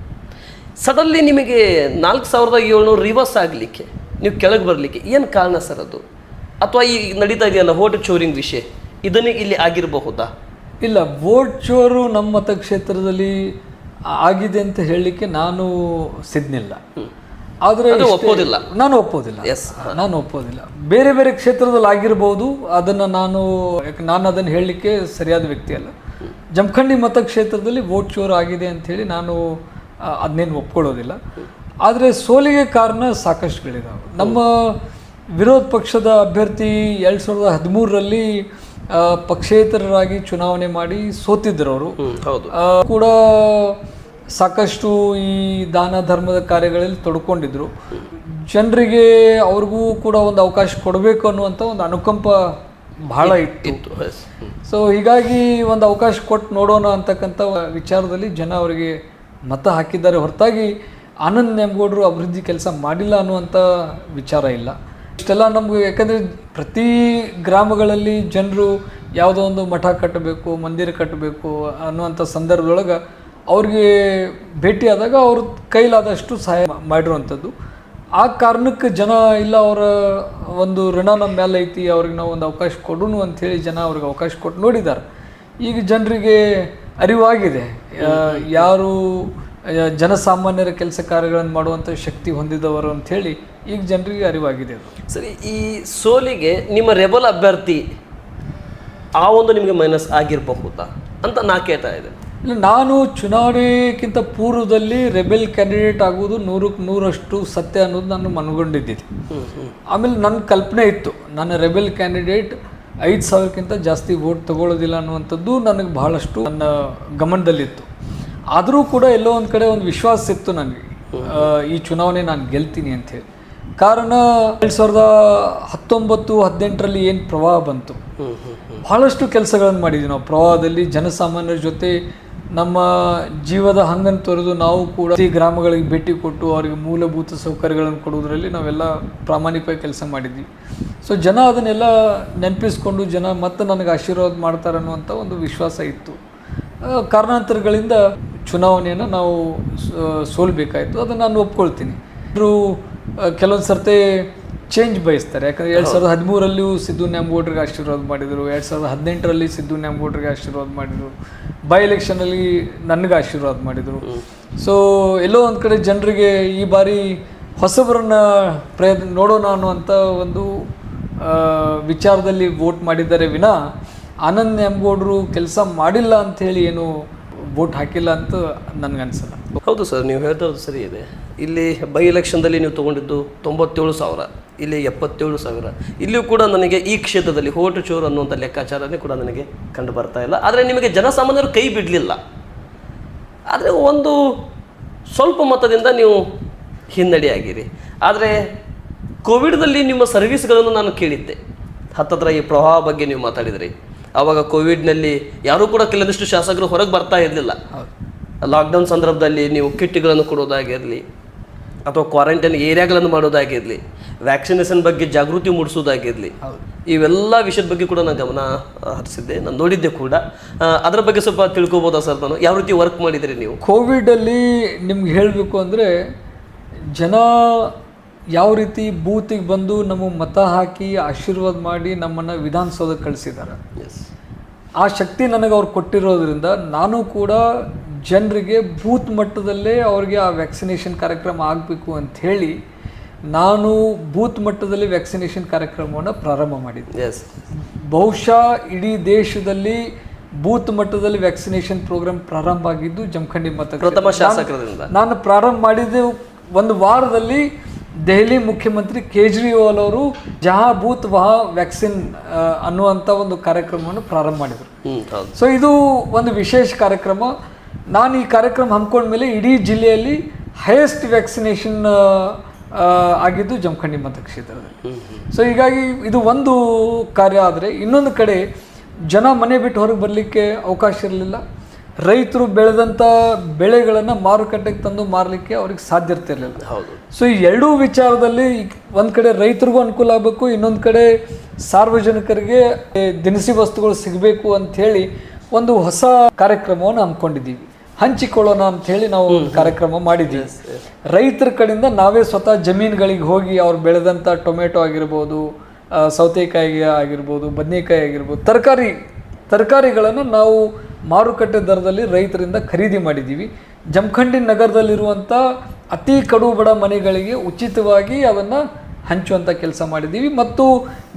ಸಡನ್ಲಿ ನಿಮಗೆ 4,700 ರಿವರ್ಸ್ ಆಗಲಿಕ್ಕೆ, ನೀವು ಕೆಳಗೆ ಬರಲಿಕ್ಕೆ ಏನು ಕಾರಣ ಸರ್ ಅದು? ಅಥವಾ ಈ ನಡೀತಾ ಇದೆಯಲ್ಲ ವೋಟ್ ಚೋರಿಂಗ್ ವಿಷಯ, ಇದನ್ನೇ ಇಲ್ಲಿ ಆಗಿರಬಹುದಾ? ಇಲ್ಲ, ವೋಟ್ ಚೋರು ನಮ್ಮ ಮತಕ್ಷೇತ್ರದಲ್ಲಿ ಆಗಿದೆ ಅಂತ ಹೇಳಲಿಕ್ಕೆ ನಾನು ಸಿದ್ನಿಲ್ಲ. ಆದರೆ ಒಪ್ಪೋದಿಲ್ಲ, ನಾನು ಒಪ್ಪೋದಿಲ್ಲ. ಎಸ್, ನಾನು ಒಪ್ಪೋದಿಲ್ಲ. ಬೇರೆ ಬೇರೆ ಕ್ಷೇತ್ರದಲ್ಲಿ ಆಗಿರ್ಬೋದು, ಅದನ್ನು ನಾನು ಅದನ್ನು ಹೇಳಲಿಕ್ಕೆ ಸರಿಯಾದ ವ್ಯಕ್ತಿ ಅಲ್ಲ. ಜಮಖಂಡಿ ಮತಕ್ಷೇತ್ರದಲ್ಲಿ ವೋಟ್ ಚೋರು ಆಗಿದೆ ಅಂಥೇಳಿ ನಾನು ಅದನ್ನೇನು ಒಪ್ಕೊಳ್ಳೋದಿಲ್ಲ. ಆದರೆ ಸೋಲಿಗೆ ಕಾರಣ ಸಾಕಷ್ಟುಗಳಿದಾವೆ. ನಮ್ಮ ವಿರೋಧ ಪಕ್ಷದ ಅಭ್ಯರ್ಥಿ 2013ರಲ್ಲಿ ಪಕ್ಷೇತರರಾಗಿ ಚುನಾವಣೆ ಮಾಡಿ ಸೋತಿದ್ದರು. ಅವರು ಕೂಡ ಸಾಕಷ್ಟು ಈ ದಾನ ಧರ್ಮದ ಕಾರ್ಯಗಳಲ್ಲಿ ತೊಡ್ಕೊಂಡಿದ್ರು. ಜನರಿಗೆ ಅವ್ರಿಗೂ ಕೂಡ ಒಂದು ಅವಕಾಶ ಕೊಡಬೇಕು ಅನ್ನುವಂಥ ಒಂದು ಅನುಕಂಪ ಬಹಳ ಇತ್ತು. ಸೊ ಹೀಗಾಗಿ ಒಂದು ಅವಕಾಶ ಕೊಟ್ಟು ನೋಡೋಣ ಅಂತಕ್ಕಂಥ ವಿಚಾರದಲ್ಲಿ ಜನ ಅವರಿಗೆ ಮತ ಹಾಕಿದ್ದಾರೆ ಹೊರತಾಗಿ ಆನಂದ್ ನ್ಯಾಮಗೌಡರು ಅಭಿವೃದ್ಧಿ ಕೆಲಸ ಮಾಡಿಲ್ಲ ಅನ್ನುವಂಥ ವಿಚಾರ ಇಲ್ಲ. ಇಷ್ಟೆಲ್ಲ ನಮಗೆ, ಯಾಕಂದರೆ ಪ್ರತಿ ಗ್ರಾಮಗಳಲ್ಲಿ ಜನರು ಯಾವುದೋ ಒಂದು ಮಠ ಕಟ್ಟಬೇಕು, ಮಂದಿರ ಕಟ್ಟಬೇಕು ಅನ್ನುವಂಥ ಸಂದರ್ಭದೊಳಗೆ ಅವ್ರಿಗೆ ಭೇಟಿಯಾದಾಗ ಅವ್ರ ಕೈಲಾದಷ್ಟು ಸಹಾಯ ಮಾಡಿರುವಂಥದ್ದು. ಆ ಕಾರಣಕ್ಕೆ ಜನ ಇಲ್ಲ, ಅವರ ಒಂದು ಋಣ ನಮ್ಮ ಮೇಲೆ ಐತಿ, ಅವ್ರಿಗೆ ನಾವು ಒಂದು ಅವಕಾಶ ಕೊಡೋಣ ಅಂಥೇಳಿ ಜನ ಅವ್ರಿಗೆ ಅವಕಾಶ ಕೊಟ್ಟು ನೋಡಿದ್ದಾರೆ. ಈಗ ಜನರಿಗೆ ಅರಿವಾಗಿದೆ ಯಾರು ಜನಸಾಮಾನ್ಯರ ಕೆಲಸ ಕಾರ್ಯಗಳನ್ನು ಮಾಡುವಂಥ ಶಕ್ತಿ ಹೊಂದಿದವರು ಅಂಥೇಳಿ ಈಗ ಜನರಿಗೆ ಅರಿವಾಗಿದೆ. ಸರಿ, ಈ ಸೋಲಿಗೆ ನಿಮ್ಮ ರೆಬಲ್ ಅಭ್ಯರ್ಥಿ ಆ ಒಂದು ನಿಮಗೆ ಮೈನಸ್ ಆಗಿರಬಹುದಾ ಅಂತ ನಾ ಕೇಳ್ತಾ ಇದ್ದೆ. ಇಲ್ಲ, ನಾನು ಚುನಾವಣೆಗಿಂತ ಪೂರ್ವದಲ್ಲಿ ರೆಬೆಲ್ ಕ್ಯಾಂಡಿಡೇಟ್ ಆಗುವುದು 100ಕ್ಕೆ 100% ಸತ್ಯ ಅನ್ನೋದು ನಾನು ಮನಗೊಂಡಿದ್ದೀನಿ. ಆಮೇಲೆ ನನ್ನ ಕಲ್ಪನೆ ಇತ್ತು, ನನ್ನ ರೆಬೆಲ್ ಕ್ಯಾಂಡಿಡೇಟ್ 5,000ಕ್ಕಿಂತ ಜಾಸ್ತಿ ವೋಟ್ ತಗೊಳ್ಳೋದಿಲ್ಲ ಅನ್ನುವಂಥದ್ದು ನನಗೆ ಬಹಳಷ್ಟು ನನ್ನ ಗಮನದಲ್ಲಿತ್ತು. ಆದರೂ ಕೂಡ ಎಲ್ಲೋ ಒಂದು ಕಡೆ ಒಂದು ವಿಶ್ವಾಸ ಇತ್ತು ನನಗೆ, ಈ ಚುನಾವಣೆ ನಾನು ಗೆಲ್ತೀನಿ ಅಂಥೇಳಿ. ಕಾರಣ 2019-18ರಲ್ಲಿ ಏನು ಪ್ರವಾಹ ಬಂತು, ಬಹಳಷ್ಟು ಕೆಲಸಗಳನ್ನು ಮಾಡಿದ್ವಿ ನಾವು. ಪ್ರವಾಹದಲ್ಲಿ ಜನಸಾಮಾನ್ಯರ ಜೊತೆ ನಮ್ಮ ಜೀವದ ಹಂಗನ್ನು ತೊರೆದು ನಾವು ಕೂಡ ಈ ಗ್ರಾಮಗಳಿಗೆ ಭೇಟಿ ಕೊಟ್ಟು ಅವರಿಗೆ ಮೂಲಭೂತ ಸೌಕರ್ಯಗಳನ್ನು ಕೊಡುವುದರಲ್ಲಿ ನಾವೆಲ್ಲ ಪ್ರಾಮಾಣಿಕವಾಗಿ ಕೆಲಸ ಮಾಡಿದ್ವಿ. ಸೊ ಜನ ಅದನ್ನೆಲ್ಲ ನೆನಪಿಸ್ಕೊಂಡು ಜನ ಮತ್ತೆ ನನಗೆ ಆಶೀರ್ವಾದ ಮಾಡ್ತಾರೆ ಅನ್ನುವಂಥ ಒಂದು ವಿಶ್ವಾಸ ಇತ್ತು. ಕಾರಣಾಂತರಗಳಿಂದ ಚುನಾವಣೆಯನ್ನು ನಾವು ಸೋಲ್ಬೇಕಾಯಿತು, ಅದನ್ನು ನಾನು ಒಪ್ಕೊಳ್ತೀನಿ. ಅವರು ಕೆಲವೊಂದು ಸರ್ತಿ ಚೇಂಜ್ ಬಯಸ್ತಾರೆ. ಯಾಕಂದರೆ 2013ರಲ್ಲಿಯೂ ಸಿದ್ದು ನ್ಯಾಮಗೌಡರಿಗೆ ಆಶೀರ್ವಾದ ಮಾಡಿದರು, 2018ರಲ್ಲಿ ಸಿದ್ದು ನ್ಯಾಮಗೌಡರಿಗೆ ಆಶೀರ್ವಾದ ಮಾಡಿದರು, ಬೈ ಎಲೆಕ್ಷನಲ್ಲಿ ನನಗೆ ಆಶೀರ್ವಾದ ಮಾಡಿದರು. ಸೊ ಎಲ್ಲೋ ಒಂದು ಕಡೆ ಜನರಿಗೆ ಈ ಬಾರಿ ಹೊಸಬರನ್ನ ನೋಡೋಣ ಅನ್ನುವಂಥ ಒಂದು ವಿಚಾರದಲ್ಲಿ ವೋಟ್ ಮಾಡಿದ್ದಾರೆ ವಿನಾ ಆನಂದ್ ನ್ಯಾಮಗೌಡರು ಕೆಲಸ ಮಾಡಿಲ್ಲ ಅಂಥೇಳಿ ಏನು ವೋಟ್ ಹಾಕಿಲ್ಲ ಅಂತ ನನಗನ್ಸಲ್ಲ. ಹೌದು ಸರ್, ನೀವು ಹೇಳ್ತದ್ದು ಸರಿ ಇದೆ. ಇಲ್ಲಿ ಬೈ ಎಲೆಕ್ಷನ್ದಲ್ಲಿ ನೀವು ತೊಗೊಂಡಿದ್ದು 97,000, ಇಲ್ಲಿ 77,000. ಇಲ್ಲಿಯೂ ಕೂಡ ನನಗೆ ಈ ಕ್ಷೇತ್ರದಲ್ಲಿ ಹೋಟು ಚೋರು ಅನ್ನುವಂಥ ಲೆಕ್ಕಾಚಾರನೇ ಕೂಡ ನನಗೆ ಕಂಡು ಬರ್ತಾ ಇಲ್ಲ. ಆದರೆ ನಿಮಗೆ ಜನಸಾಮಾನ್ಯರು ಕೈ ಬಿಡಲಿಲ್ಲ. ಆದರೆ ಒಂದು ಸ್ವಲ್ಪ ಮತದಿಂದ ನೀವು ಹಿನ್ನಡೆಯಾಗಿರಿ. ಆದರೆ ಕೋವಿಡ್ದಲ್ಲಿ ನಿಮ್ಮ ಸರ್ವಿಸ್ಗಳನ್ನು ನಾನು ಕೇಳಿದ್ದೆ. ಹತ್ತತ್ರ ಈ ಪ್ರವಾಹ ಬಗ್ಗೆ ನೀವು ಮಾತಾಡಿದ್ರಿ. ಆವಾಗ ಕೋವಿಡ್ನಲ್ಲಿ ಯಾರೂ ಕೂಡ ಕೆಲವೊಂದಿಷ್ಟು ಶಾಸಕರು ಹೊರಗೆ ಬರ್ತಾ ಇರಲಿಲ್ಲ. ಲಾಕ್ಡೌನ್ ಸಂದರ್ಭದಲ್ಲಿ ನೀವು ಕಿಟ್ಗಳನ್ನು ಕೊಡೋದಾಗಿರಲಿ, ಅಥವಾ ಕ್ವಾರಂಟೈನ್ ಏರಿಯಾಗಳನ್ನು ಮಾಡೋದಾಗಿರಲಿ, ವ್ಯಾಕ್ಸಿನೇಷನ್ ಬಗ್ಗೆ ಜಾಗೃತಿ ಮೂಡಿಸೋದಾಗಿರಲಿ, ಇವೆಲ್ಲ ವಿಷಯದ ಬಗ್ಗೆ ಕೂಡ ನಾನು ಗಮನ ಹರಿಸಿದ್ದೆ, ನಾನು ನೋಡಿದ್ದೆ ಕೂಡ. ಅದರ ಬಗ್ಗೆ ಸ್ವಲ್ಪ ತಿಳ್ಕೊಬೋದಾ ಸರ್? ನಾನು ಯಾವ ರೀತಿ ವರ್ಕ್ ಮಾಡಿದ್ರಿ ನೀವು ಕೋವಿಡಲ್ಲಿ? ನಿಮ್ಗೆ ಹೇಳಬೇಕು ಅಂದರೆ, ಜನ ಯಾವ ರೀತಿ ಬೂತಿಗೆ ಬಂದು ನಮಗೆ ಮತ ಹಾಕಿ ಆಶೀರ್ವಾದ ಮಾಡಿ ನಮ್ಮನ್ನು ವಿಧಾನಸೌಧಕ್ಕೆ ಕಳಿಸಿದ್ದಾರೆ. ಆ ಶಕ್ತಿ ನನಗೆ ಅವ್ರು ಕೊಟ್ಟಿರೋದ್ರಿಂದ ನಾನು ಕೂಡ ಜನರಿಗೆ ಬೂತ್ ಮಟ್ಟದಲ್ಲೇ ಅವ್ರಿಗೆ ಆ ವ್ಯಾಕ್ಸಿನೇಷನ್ ಕಾರ್ಯಕ್ರಮ ಆಗಬೇಕು ಅಂಥೇಳಿ ನಾನು ಬೂತ್ ಮಟ್ಟದಲ್ಲಿ ವ್ಯಾಕ್ಸಿನೇಷನ್ ಕಾರ್ಯಕ್ರಮವನ್ನು ಪ್ರಾರಂಭ ಮಾಡಿದ್ದೆ. ಬಹುಶಃ ಇಡೀ ದೇಶದಲ್ಲಿ ಬೂತ್ ಮಟ್ಟದಲ್ಲಿ ವ್ಯಾಕ್ಸಿನೇಷನ್ ಪ್ರೋಗ್ರಾಮ್ ಪ್ರಾರಂಭ ಆಗಿದ್ದು ಜಮಖಂಡಿ ಪ್ರಥಮ ಶಾಸಕರಿಂದ. ನಾನು ಪ್ರಾರಂಭ ಮಾಡಿದ್ದು ಒಂದು ವಾರದಲ್ಲಿ ದೆಹಲಿ ಮುಖ್ಯಮಂತ್ರಿ ಕೇಜ್ರಿವಾಲ್ ಅವರು ಜಹಾ ಬೂತ್ ವಹಾ ವ್ಯಾಕ್ಸಿನ್ ಅನ್ನುವಂಥ ಒಂದು ಕಾರ್ಯಕ್ರಮವನ್ನು ಪ್ರಾರಂಭ ಮಾಡಿದರು. ಸೊ ಇದು ಒಂದು ವಿಶೇಷ ಕಾರ್ಯಕ್ರಮ. ನಾನು ಈ ಕಾರ್ಯಕ್ರಮ ಹಮ್ಮಿಕೊಂಡ್ಮೇಲೆ ಇಡೀ ಜಿಲ್ಲೆಯಲ್ಲಿ ಹೈಯೆಸ್ಟ್ ವ್ಯಾಕ್ಸಿನೇಷನ್ ಆಗಿದ್ದು ಜಮಖಂಡಿ ಮತಕ್ಷೇತ್ರದಲ್ಲಿ. ಸೊ ಹೀಗಾಗಿ ಇದು ಒಂದು ಕಾರ್ಯ. ಆದರೆ ಇನ್ನೊಂದು ಕಡೆ ಜನ ಮನೆ ಬಿಟ್ಟು ಹೊರಗೆ ಬರಲಿಕ್ಕೆ ಅವಕಾಶ ಇರಲಿಲ್ಲ. ರೈತರು ಬೆಳೆದಂಥ ಬೆಳೆಗಳನ್ನು ಮಾರುಕಟ್ಟೆಗೆ ತಂದು ಮಾರಲಿಕ್ಕೆ ಅವ್ರಿಗೆ ಸಾಧ್ಯ ಇರ್ತಿರ್ಲಿಲ್ಲ. ಸೊ ಈ ಎರಡೂ ವಿಚಾರದಲ್ಲಿ ಒಂದು ಕಡೆ ರೈತರಿಗೂ ಅನುಕೂಲ ಆಗಬೇಕು, ಇನ್ನೊಂದು ಕಡೆ ಸಾರ್ವಜನಿಕರಿಗೆ ದಿನಸಿ ವಸ್ತುಗಳು ಸಿಗಬೇಕು ಅಂಥೇಳಿ ಒಂದು ಹೊಸ ಕಾರ್ಯಕ್ರಮವನ್ನು ಹಮ್ಮಿಕೊಂಡಿದ್ದೀವಿ. ಹಂಚಿಕೊಳ್ಳೋಣ ಅಂಥೇಳಿ ನಾವು ಒಂದು ಕಾರ್ಯಕ್ರಮ ಮಾಡಿದ್ದೀವಿ. ರೈತರ ಕಡೆಯಿಂದ ನಾವೇ ಸ್ವತಃ ಜಮೀನುಗಳಿಗೆ ಹೋಗಿ ಅವ್ರು ಬೆಳೆದಂಥ ಟೊಮೆಟೊ ಆಗಿರ್ಬೋದು, ಸೌತೆಕಾಯಿ ಆಗಿರ್ಬೋದು, ಬದನೆಕಾಯಿ ಆಗಿರ್ಬೋದು, ತರಕಾರಿಗಳನ್ನು ನಾವು ಮಾರುಕಟ್ಟೆ ದರದಲ್ಲಿ ರೈತರಿಂದ ಖರೀದಿ ಮಾಡಿದ್ದೀವಿ. ಜಮಖಂಡಿ ನಗರದಲ್ಲಿರುವಂಥ ಅತಿ ಕಡು ಬಡ ಮನೆಗಳಿಗೆ ಉಚಿತವಾಗಿ ಅದನ್ನು ಹಂಚುವಂಥ ಕೆಲಸ ಮಾಡಿದ್ದೀವಿ. ಮತ್ತು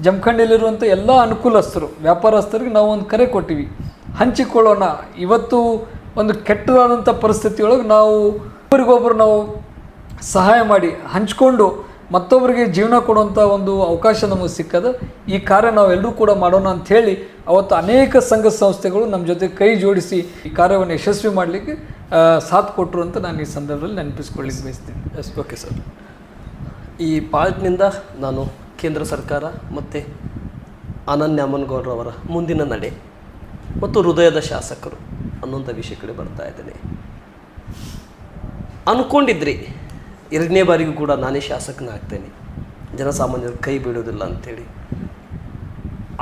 ಜಮಖಂಡಿಯಲ್ಲಿರುವಂಥ ಎಲ್ಲ ಅನುಕೂಲಸ್ಥರು, ವ್ಯಾಪಾರಸ್ಥರಿಗೆ ನಾವು ಒಂದು ಕರೆ ಕೊಟ್ಟಿವಿ, ಹಂಚಿಕೊಳ್ಳೋಣ. ಇವತ್ತು ಒಂದು ಕೆಟ್ಟದಾದಂಥ ಪರಿಸ್ಥಿತಿಯೊಳಗೆ ನಾವು ಒಬ್ಬರಿಗೊಬ್ಬರು ನಾವು ಸಹಾಯ ಮಾಡಿ ಹಂಚ್ಕೊಂಡು ಮತ್ತೊಬ್ಬರಿಗೆ ಜೀವನ ಕೊಡುವಂಥ ಒಂದು ಅವಕಾಶ ನಮಗೆ ಸಿಕ್ಕದ. ಈ ಕಾರ್ಯ ನಾವೆಲ್ಲರೂ ಕೂಡ ಮಾಡೋಣ ಅಂಥೇಳಿ ಅವತ್ತು ಅನೇಕ ಸಂಘ ಸಂಸ್ಥೆಗಳು ನಮ್ಮ ಜೊತೆ ಕೈ ಜೋಡಿಸಿ ಈ ಕಾರ್ಯವನ್ನು ಯಶಸ್ವಿ ಮಾಡಲಿಕ್ಕೆ ಸಾಥ್ ಕೊಟ್ಟರು ಅಂತ ನಾನು ಈ ಸಂದರ್ಭದಲ್ಲಿ ನೆನಪಿಸ್ಕೊಳ್ಳಿಕ್ಕೆ ಬಯಸ್ತೀನಿ. ಓಕೆ ಸರ್, ಈ ಪಾರ್ಟ್ನಿಂದ ನಾನು ಕೇಂದ್ರ ಸರ್ಕಾರ ಮತ್ತು ಆನಂದ್ ನ್ಯಾಮನಗೌಡರವರ ಮುಂದಿನ ನಡೆ ಮತ್ತು ಹೃದಯದ ಶಾಸಕರು ಅನ್ನುವಂಥ ವಿಷಯ ಕಡೆ ಬರ್ತಾ ಇದ್ದೇನೆ. ಅಂದ್ಕೊಂಡಿದ್ರಿ ಎರಡನೇ ಬಾರಿಗೂ ಕೂಡ ನಾನೇ ಶಾಸಕನಾಗ್ತೇನೆ, ಜನಸಾಮಾನ್ಯರು ಕೈ ಬಿಡೋದಿಲ್ಲ ಅಂಥೇಳಿ.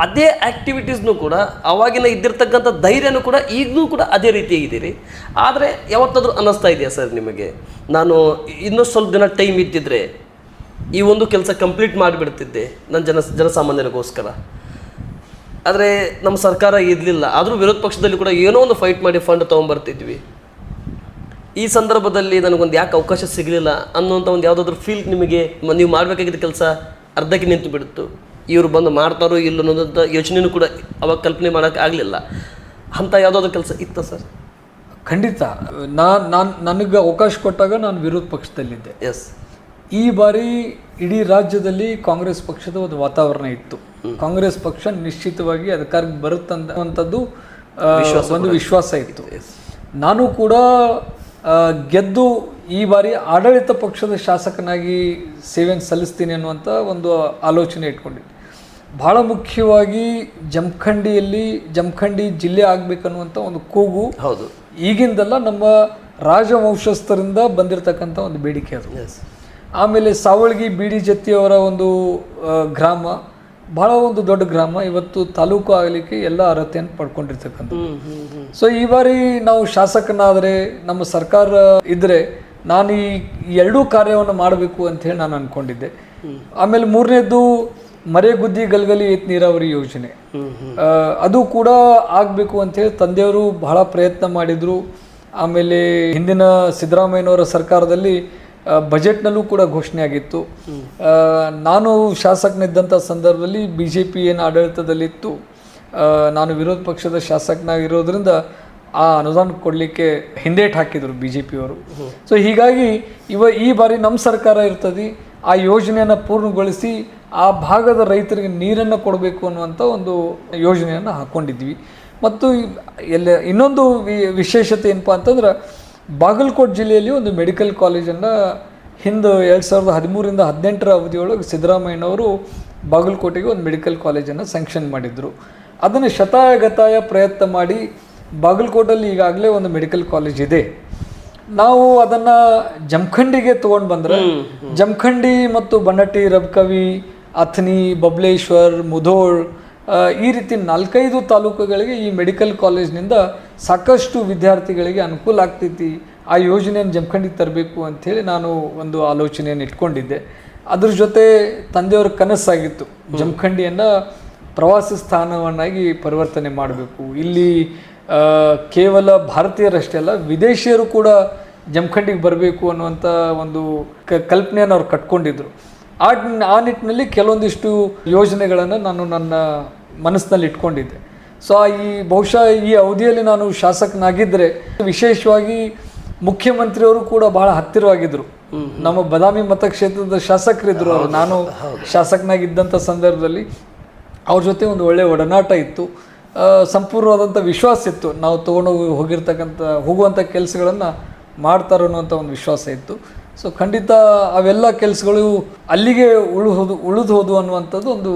ಅದೇ ಆ್ಯಕ್ಟಿವಿಟೀಸ್ನೂ ಕೂಡ ಅವಾಗಿನ ಇದ್ದಿರ್ತಕ್ಕಂಥ ಧೈರ್ಯನೂ ಕೂಡ ಈಗಲೂ ಕೂಡ ಅದೇ ರೀತಿ ಇದ್ದೀರಿ. ಆದರೆ ಯಾವತ್ತಾದರೂ ಅನ್ನಿಸ್ತಾ ಇದೆಯಾ ಸರ್ ನಿಮಗೆ, ನಾನು ಇನ್ನೂ ಸ್ವಲ್ಪ ದಿನ ಟೈಮ್ ಇದ್ದಿದ್ರೆ ಈ ಒಂದು ಕೆಲಸ ಕಂಪ್ಲೀಟ್ ಮಾಡಿಬಿಡ್ತಿದ್ದೆ ನನ್ನ ಜನಸಾಮಾನ್ಯರಿಗೋಸ್ಕರ? ಆದರೆ ನಮ್ಮ ಸರ್ಕಾರ ಇರಲಿಲ್ಲ, ಆದರೂ ವಿರೋಧ ಪಕ್ಷದಲ್ಲಿ ಕೂಡ ಏನೋ ಒಂದು ಫೈಟ್ ಮಾಡಿ ಫಂಡ್ ತೊಗೊಂಬರ್ತಿದ್ವಿ. ಈ ಸಂದರ್ಭದಲ್ಲಿ ನನಗೊಂದು ಯಾಕೆ ಅವಕಾಶ ಸಿಗಲಿಲ್ಲ ಅನ್ನೋಂಥ ಒಂದು ಯಾವುದಾದ್ರೂ ಫೀಲ್ ನಿಮಗೆ, ನೀವು ಮಾಡಬೇಕಾಗಿದ್ದ ಕೆಲಸ ಅರ್ಧಕ್ಕೆ ನಿಂತು ಬಿಡುತ್ತು, ಇವರು ಬಂದು ಮಾಡ್ತಾರೋ ಇಲ್ಲ ಅನ್ನೋದಂಥ ಯೋಚನೆಯೂ ಕೂಡ ಅವಾಗ ಕಲ್ಪನೆ ಮಾಡೋಕ್ಕೆ ಆಗಲಿಲ್ಲ. ಅಂಥ ಯಾವುದಾದ್ರೂ ಕೆಲಸ ಇತ್ತು ಸರ್? ಖಂಡಿತ. ನನಗೆ ಅವಕಾಶ ಕೊಟ್ಟಾಗ ನಾನು ವಿರೋಧ ಪಕ್ಷದಲ್ಲಿದ್ದೆ. ಎಸ್. ಈ ಬಾರಿ ಇಡೀ ರಾಜ್ಯದಲ್ಲಿ ಕಾಂಗ್ರೆಸ್ ಪಕ್ಷದ ಒಂದು ವಾತಾವರಣ ಇತ್ತು. ಕಾಂಗ್ರೆಸ್ ಪಕ್ಷ ನಿಶ್ಚಿತವಾಗಿ ಅಧಿಕಾರಕ್ಕೆ ಬರುತ್ತಂಥದ್ದು ಒಂದು ವಿಶ್ವಾಸ ಇತ್ತು. ನಾನು ಕೂಡ ಗೆದ್ದು ಈ ಬಾರಿ ಆಡಳಿತ ಪಕ್ಷದ ಶಾಸಕನಾಗಿ ಸೇವೆಯನ್ನು ಸಲ್ಲಿಸ್ತೀನಿ ಅನ್ನುವಂಥ ಒಂದು ಆಲೋಚನೆ ಇಟ್ಕೊಂಡಿದ್ದೆ. ಭಾಳ ಮುಖ್ಯವಾಗಿ ಜಮಖಂಡಿ ಜಿಲ್ಲೆ ಆಗಬೇಕನ್ನುವಂಥ ಒಂದು ಕೂಗು ಹೌದು ಈಗಿಂದಲ್ಲ, ನಮ್ಮ ರಾಜವಂಶಸ್ಥರಿಂದ ಬಂದಿರತಕ್ಕಂಥ ಒಂದು ಬೇಡಿಕೆ ಅದು. ಆಮೇಲೆ ಸಾವಳಗಿ ಬಿಡಿ ಜತ್ತಿಯವರ ಒಂದು ಗ್ರಾಮ ಭಾಳ ಒಂದು ದೊಡ್ಡ ಗ್ರಾಮ, ಇವತ್ತು ತಾಲೂಕು ಆಗಲಿಕ್ಕೆ ಎಲ್ಲ ಅರ್ಹತೆಯನ್ನು ಪಡ್ಕೊಂಡಿರ್ತಕ್ಕಂಥದ್ದು. ಸೊ ಈ ಬಾರಿ ನಾವು ಶಾಸಕನಾದರೆ, ನಮ್ಮ ಸರ್ಕಾರ ಇದ್ದರೆ, ನಾನು ಈ ಎರಡೂ ಕಾರ್ಯವನ್ನು ಮಾಡಬೇಕು ಅಂಥೇಳಿ ನಾನು ಅಂದ್ಕೊಂಡಿದ್ದೆ. ಆಮೇಲೆ ಮೂರನೇದು ಮರೆಗುದ್ದಿ ಗಲ್ಗಲಿ ಏತ್ ನೀರಾವರಿ ಯೋಜನೆ, ಅದು ಕೂಡ ಆಗಬೇಕು ಅಂಥೇಳಿ ತಂದೆಯವರು ಬಹಳ ಪ್ರಯತ್ನ ಮಾಡಿದರು. ಆಮೇಲೆ ಹಿಂದಿನ ಸಿದ್ದರಾಮಯ್ಯನವರ ಸರ್ಕಾರದಲ್ಲಿ ಬಜೆಟ್ನಲ್ಲೂ ಕೂಡ ಘೋಷಣೆ ಆಗಿತ್ತು. ನಾನು ಶಾಸಕನಿದ್ದಂಥ ಸಂದರ್ಭದಲ್ಲಿ BJP ಏನು ಆಡಳಿತದಲ್ಲಿತ್ತು, ನಾನು ವಿರೋಧ ಪಕ್ಷದ ಶಾಸಕನಾಗಿರೋದ್ರಿಂದ ಆ ಅನುದಾನ ಕೊಡಲಿಕ್ಕೆ ಹಿಂದೇಟು ಹಾಕಿದರು BJPಯವರು. ಸೊ ಹೀಗಾಗಿ ಈ ಬಾರಿ ನಮ್ಮ ಸರ್ಕಾರ ಇರ್ತದೆ, ಆ ಯೋಜನೆಯನ್ನು ಪೂರ್ಣಗೊಳಿಸಿ ಆ ಭಾಗದ ರೈತರಿಗೆ ನೀರನ್ನು ಕೊಡಬೇಕು ಅನ್ನುವಂಥ ಒಂದು ಯೋಜನೆಯನ್ನು ಹಾಕ್ಕೊಂಡಿದ್ವಿ. ಮತ್ತು ಇನ್ನೊಂದು ವಿಶೇಷತೆ ಏನಪ್ಪ ಅಂತಂದ್ರೆ, ಬಾಗಲಕೋಟೆ ಜಿಲ್ಲೆಯಲ್ಲಿ ಒಂದು ಮೆಡಿಕಲ್ ಕಾಲೇಜನ್ನು ಹಿಂದೆ 2013ರಿಂದ 2018 ಅವಧಿಯೊಳಗೆ ಸಿದ್ದರಾಮಯ್ಯನವರು ಬಾಗಲಕೋಟೆಗೆ ಒಂದು ಮೆಡಿಕಲ್ ಕಾಲೇಜನ್ನು ಸ್ಯಾಂಕ್ಷನ್ ಮಾಡಿದರು. ಅದನ್ನು ಶತಾಯಗತಾಯ ಪ್ರಯತ್ನ ಮಾಡಿ ಬಾಗಲಕೋಟಲ್ಲಿ ಈಗಾಗಲೇ ಒಂದು ಮೆಡಿಕಲ್ ಕಾಲೇಜ್ ಇದೆ. ನಾವು ಅದನ್ನು ಜಮಖಂಡಿಗೆ ತೊಗೊಂಡು ಬಂದರೆ ಜಮಖಂಡಿ ಮತ್ತು ಬನ್ನಟ್ಟಿ, ರಬಕವಿ, ಅಥಣಿ, ಬಬಲೇಶ್ವರ್, ಮುಧೋಳ್ ಈ ರೀತಿ 4-5 ತಾಲೂಕುಗಳಿಗೆ ಈ ಮೆಡಿಕಲ್ ಕಾಲೇಜ್ನಿಂದ ಸಾಕಷ್ಟು ವಿದ್ಯಾರ್ಥಿಗಳಿಗೆ ಅನುಕೂಲ ಆಗ್ತೈತಿ. ಆ ಯೋಜನೆಯನ್ನು ಜಮಖಂಡಿಗೆ ತರಬೇಕು ಅಂಥೇಳಿ ನಾನು ಒಂದು ಆಲೋಚನೆಯನ್ನು ಇಟ್ಕೊಂಡಿದ್ದೆ. ಅದ್ರ ಜೊತೆ ತಂದೆಯವರ ಕನಸಾಗಿತ್ತು, ಜಮಖಂಡಿಯನ್ನು ಪ್ರವಾಸಿ ಸ್ಥಾನವನ್ನಾಗಿ ಪರಿವರ್ತನೆ ಮಾಡಬೇಕು. ಇಲ್ಲಿ ಕೇವಲ ಭಾರತೀಯರಷ್ಟೇ ಅಲ್ಲ, ವಿದೇಶಿಯರು ಕೂಡ ಜಮಖಂಡಿಗೆ ಬರಬೇಕು ಅನ್ನುವಂಥ ಒಂದು ಕಲ್ಪನೆಯನ್ನು ಅವ್ರು ಕಟ್ಕೊಂಡಿದ್ರು. ಆ ನಿಟ್ಟಿನಲ್ಲಿ ಕೆಲವೊಂದಿಷ್ಟು ಯೋಜನೆಗಳನ್ನು ನಾನು ನನ್ನ ಮನಸ್ಸಿನಲ್ಲಿ ಇಟ್ಕೊಂಡಿದ್ದೆ. ಸೊ ಬಹುಶಃ ಈ ಅವಧಿಯಲ್ಲಿ ನಾನು ಶಾಸಕನಾಗಿದ್ದರೆ, ವಿಶೇಷವಾಗಿ ಮುಖ್ಯಮಂತ್ರಿಯವರು ಕೂಡ ಬಹಳ ಹತ್ತಿರವಾಗಿದ್ದರು. ನಮ್ಮ ಬದಾಮಿ ಮತಕ್ಷೇತ್ರದ ಶಾಸಕರಿದ್ದರು ಅವರು. ನಾನು ಶಾಸಕನಾಗಿದ್ದಂಥ ಸಂದರ್ಭದಲ್ಲಿ ಅವ್ರ ಜೊತೆ ಒಂದು ಒಳ್ಳೆಯ ಒಡನಾಟ ಇತ್ತು, ಸಂಪೂರ್ಣವಾದಂಥ ವಿಶ್ವಾಸ ಇತ್ತು. ನಾವು ತೊಗೊಂಡು ಹೋಗುವಂಥ ಕೆಲಸಗಳನ್ನು ಮಾಡ್ತಾರೆ ಅನ್ನುವಂಥ ಒಂದು ವಿಶ್ವಾಸ ಇತ್ತು. ಸೊ ಖಂಡಿತ ಅವೆಲ್ಲ ಕೆಲಸಗಳು ಅಲ್ಲಿಗೆ ಉಳಿದು ಹೋದು ಅನ್ನುವಂಥದ್ದು ಒಂದು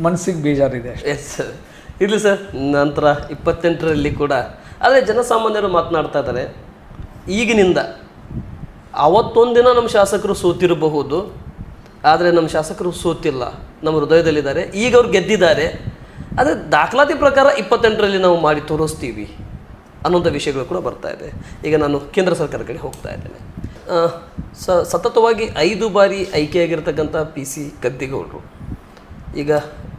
ಮನಸ್ಸಿಗೆ ಬೇಜಾರಿದೆ. ಎಸ್ ಸರ್, ಇರಲಿ ಸರ್. ನಂತರ 28ರಲ್ಲಿ ಕೂಡ ಆದರೆ ಜನಸಾಮಾನ್ಯರು ಮಾತನಾಡ್ತಾ ಇದ್ದಾರೆ, ಈಗಿನಿಂದ ಅವತ್ತೊಂದಿನ ನಮ್ಮ ಶಾಸಕರು ಸೋತಿರಬಹುದು, ಆದರೆ ನಮ್ಮ ಶಾಸಕರು ಸೋತಿಲ್ಲ, ನಮ್ಮ ಹೃದಯದಲ್ಲಿದ್ದಾರೆ. ಈಗ ಅವ್ರು ಗೆದ್ದಿದ್ದಾರೆ, ಆದರೆ ದಾಖಲಾತಿ ಪ್ರಕಾರ 28ರಲ್ಲಿ ನಾವು ಮಾಡಿ ತೋರಿಸ್ತೀವಿ ಅನ್ನೋಂಥ ವಿಷಯಗಳು ಕೂಡ ಬರ್ತಾ ಇದೆ. ಈಗ ನಾನು ಕೇಂದ್ರ ಸರ್ಕಾರ ಕಡೆ ಹೋಗ್ತಾ ಇದ್ದೇನೆ. ಸತತವಾಗಿ 5 ಬಾರಿ ಆಯ್ಕೆಯಾಗಿರ್ತಕ್ಕಂಥ PC ಗದ್ದಿಗೌಡರು ಈಗ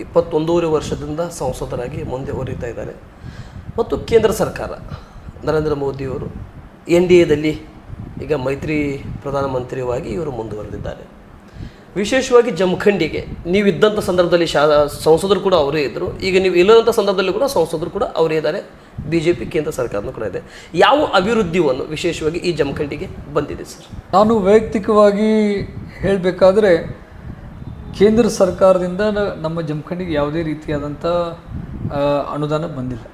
21 ವರ್ಷದಿಂದ ಸಂಸದರಾಗಿ ಮುಂದೆ ಹೊರೀತಾ ಇದ್ದಾರೆ. ಮತ್ತು ಕೇಂದ್ರ ಸರ್ಕಾರ ನರೇಂದ್ರ ಮೋದಿಯವರು NDAದಲ್ಲಿ ಈಗ ಮೈತ್ರಿ ಪ್ರಧಾನಮಂತ್ರಿಯಾಗಿ ಇವರು ಮುಂದುವರೆದಿದ್ದಾರೆ. ವಿಶೇಷವಾಗಿ ಜಮಖಂಡಿಗೆ ನೀವಿದ್ದಂಥ ಸಂದರ್ಭದಲ್ಲಿ ಸಂಸದರು ಕೂಡ ಅವರೇ ಇದ್ದರು, ಈಗ ನೀವು ಇಲ್ಲದಂಥ ಸಂದರ್ಭದಲ್ಲಿ ಕೂಡ ಸಂಸದರು ಕೂಡ ಅವರೇ ಇದ್ದಾರೆ, BJP ಕೇಂದ್ರ ಸರ್ಕಾರನೂ ಕೂಡ ಇದೆ. ಯಾವ ಅಭಿವೃದ್ಧಿಯನ್ನು ವಿಶೇಷವಾಗಿ ಈ ಜಮಖಂಡಿಗೆ ಬಂದಿದೆ ಸರ್? ನಾನು ವೈಯಕ್ತಿಕವಾಗಿ ಹೇಳಬೇಕಾದ್ರೆ, ಕೇಂದ್ರ ಸರ್ಕಾರದಿಂದ ನಮ್ಮ ಜಮಖಂಡಿಗೆ ಯಾವುದೇ ರೀತಿಯಾದಂಥ ಅನುದಾನ ಬಂದಿಲ್ಲ.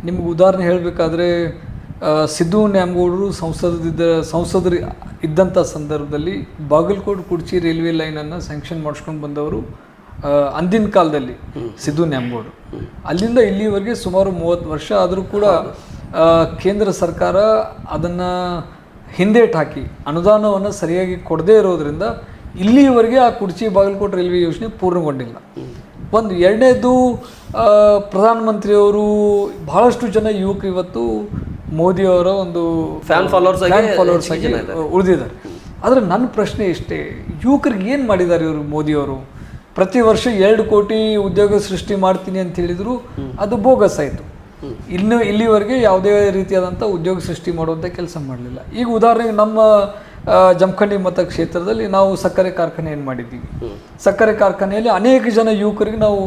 ನಿಮ್ಗೆ ಉದಾಹರಣೆ ಹೇಳಬೇಕಾದ್ರೆ, ಸಿದ್ದು ನ್ಯಾಮಗೌಡರು ಸಂಸದರು ಇದ್ದಂಥ ಸಂದರ್ಭದಲ್ಲಿ ಬಾಗಲಕೋಟೆ ಕುಡ್ಚಿ ರೈಲ್ವೆ ಲೈನನ್ನು ಸ್ಯಾಂಕ್ಷನ್ ಮಾಡಿಸ್ಕೊಂಡು ಬಂದವರು ಅಂದಿನ ಕಾಲದಲ್ಲಿ ಸಿದ್ದು ನ್ಯಾಮಗೌಡರು. ಅಲ್ಲಿಂದ ಇಲ್ಲಿವರೆಗೆ ಸುಮಾರು 30 ವರ್ಷ ಆದರೂ ಕೂಡ ಕೇಂದ್ರ ಸರ್ಕಾರ ಅದನ್ನು ಹಿಂದೇಟು ಹಾಕಿ ಅನುದಾನವನ್ನು ಸರಿಯಾಗಿ ಕೊಡದೇ ಇರೋದ್ರಿಂದ ಇಲ್ಲಿವರೆಗೆ ಆ ಕುಡ್ಚಿ ಬಾಗಲಕೋಟೆ ರೈಲ್ವೆ ಯೋಜನೆ ಪೂರ್ಣಗೊಂಡಿಲ್ಲ. ಒಂದು ಎರಡನೇದು, ಪ್ರಧಾನಮಂತ್ರಿಯವರು ಬಹಳಷ್ಟು ಜನ ಯುವಕರು ಇವತ್ತು ಮೋದಿಯವರ ಒಂದು ಫ್ಯಾನ್ ಫಾಲೋವರ್ಸ್ ಆಗಿ ಉಳಿದಿದ್ದಾರೆ. ಆದರೆ ನನ್ನ ಪ್ರಶ್ನೆ ಇಷ್ಟೇ, ಯುವಕರಿಗೆ ಏನು ಮಾಡಿದ್ದಾರೆ ಇವರು ಮೋದಿಯವರು? ಪ್ರತಿ ವರ್ಷ 2 ಕೋಟಿ ಉದ್ಯೋಗ ಸೃಷ್ಟಿ ಮಾಡ್ತೀನಿ ಅಂತ ಹೇಳಿದ್ರು, ಅದು ಬೋಗಸ್ ಆಯಿತು. ಇಲ್ಲಿವರೆಗೆ ಯಾವುದೇ ರೀತಿಯಾದಂಥ ಉದ್ಯೋಗ ಸೃಷ್ಟಿ ಮಾಡುವಂಥ ಕೆಲಸ ಮಾಡಲಿಲ್ಲ. ಈಗ ಉದಾಹರಣೆಗೆ ನಮ್ಮ ಜಮಖಂಡಿ ಮತಕ್ಷೇತ್ರದಲ್ಲಿ ನಾವು ಸಕ್ಕರೆ ಕಾರ್ಖಾನೆಯನ್ನು ಮಾಡಿದ್ದೀವಿ. ಸಕ್ಕರೆ ಕಾರ್ಖಾನೆಯಲ್ಲಿ ಅನೇಕ ಜನ ಯುವಕರಿಗೆ ನಾವು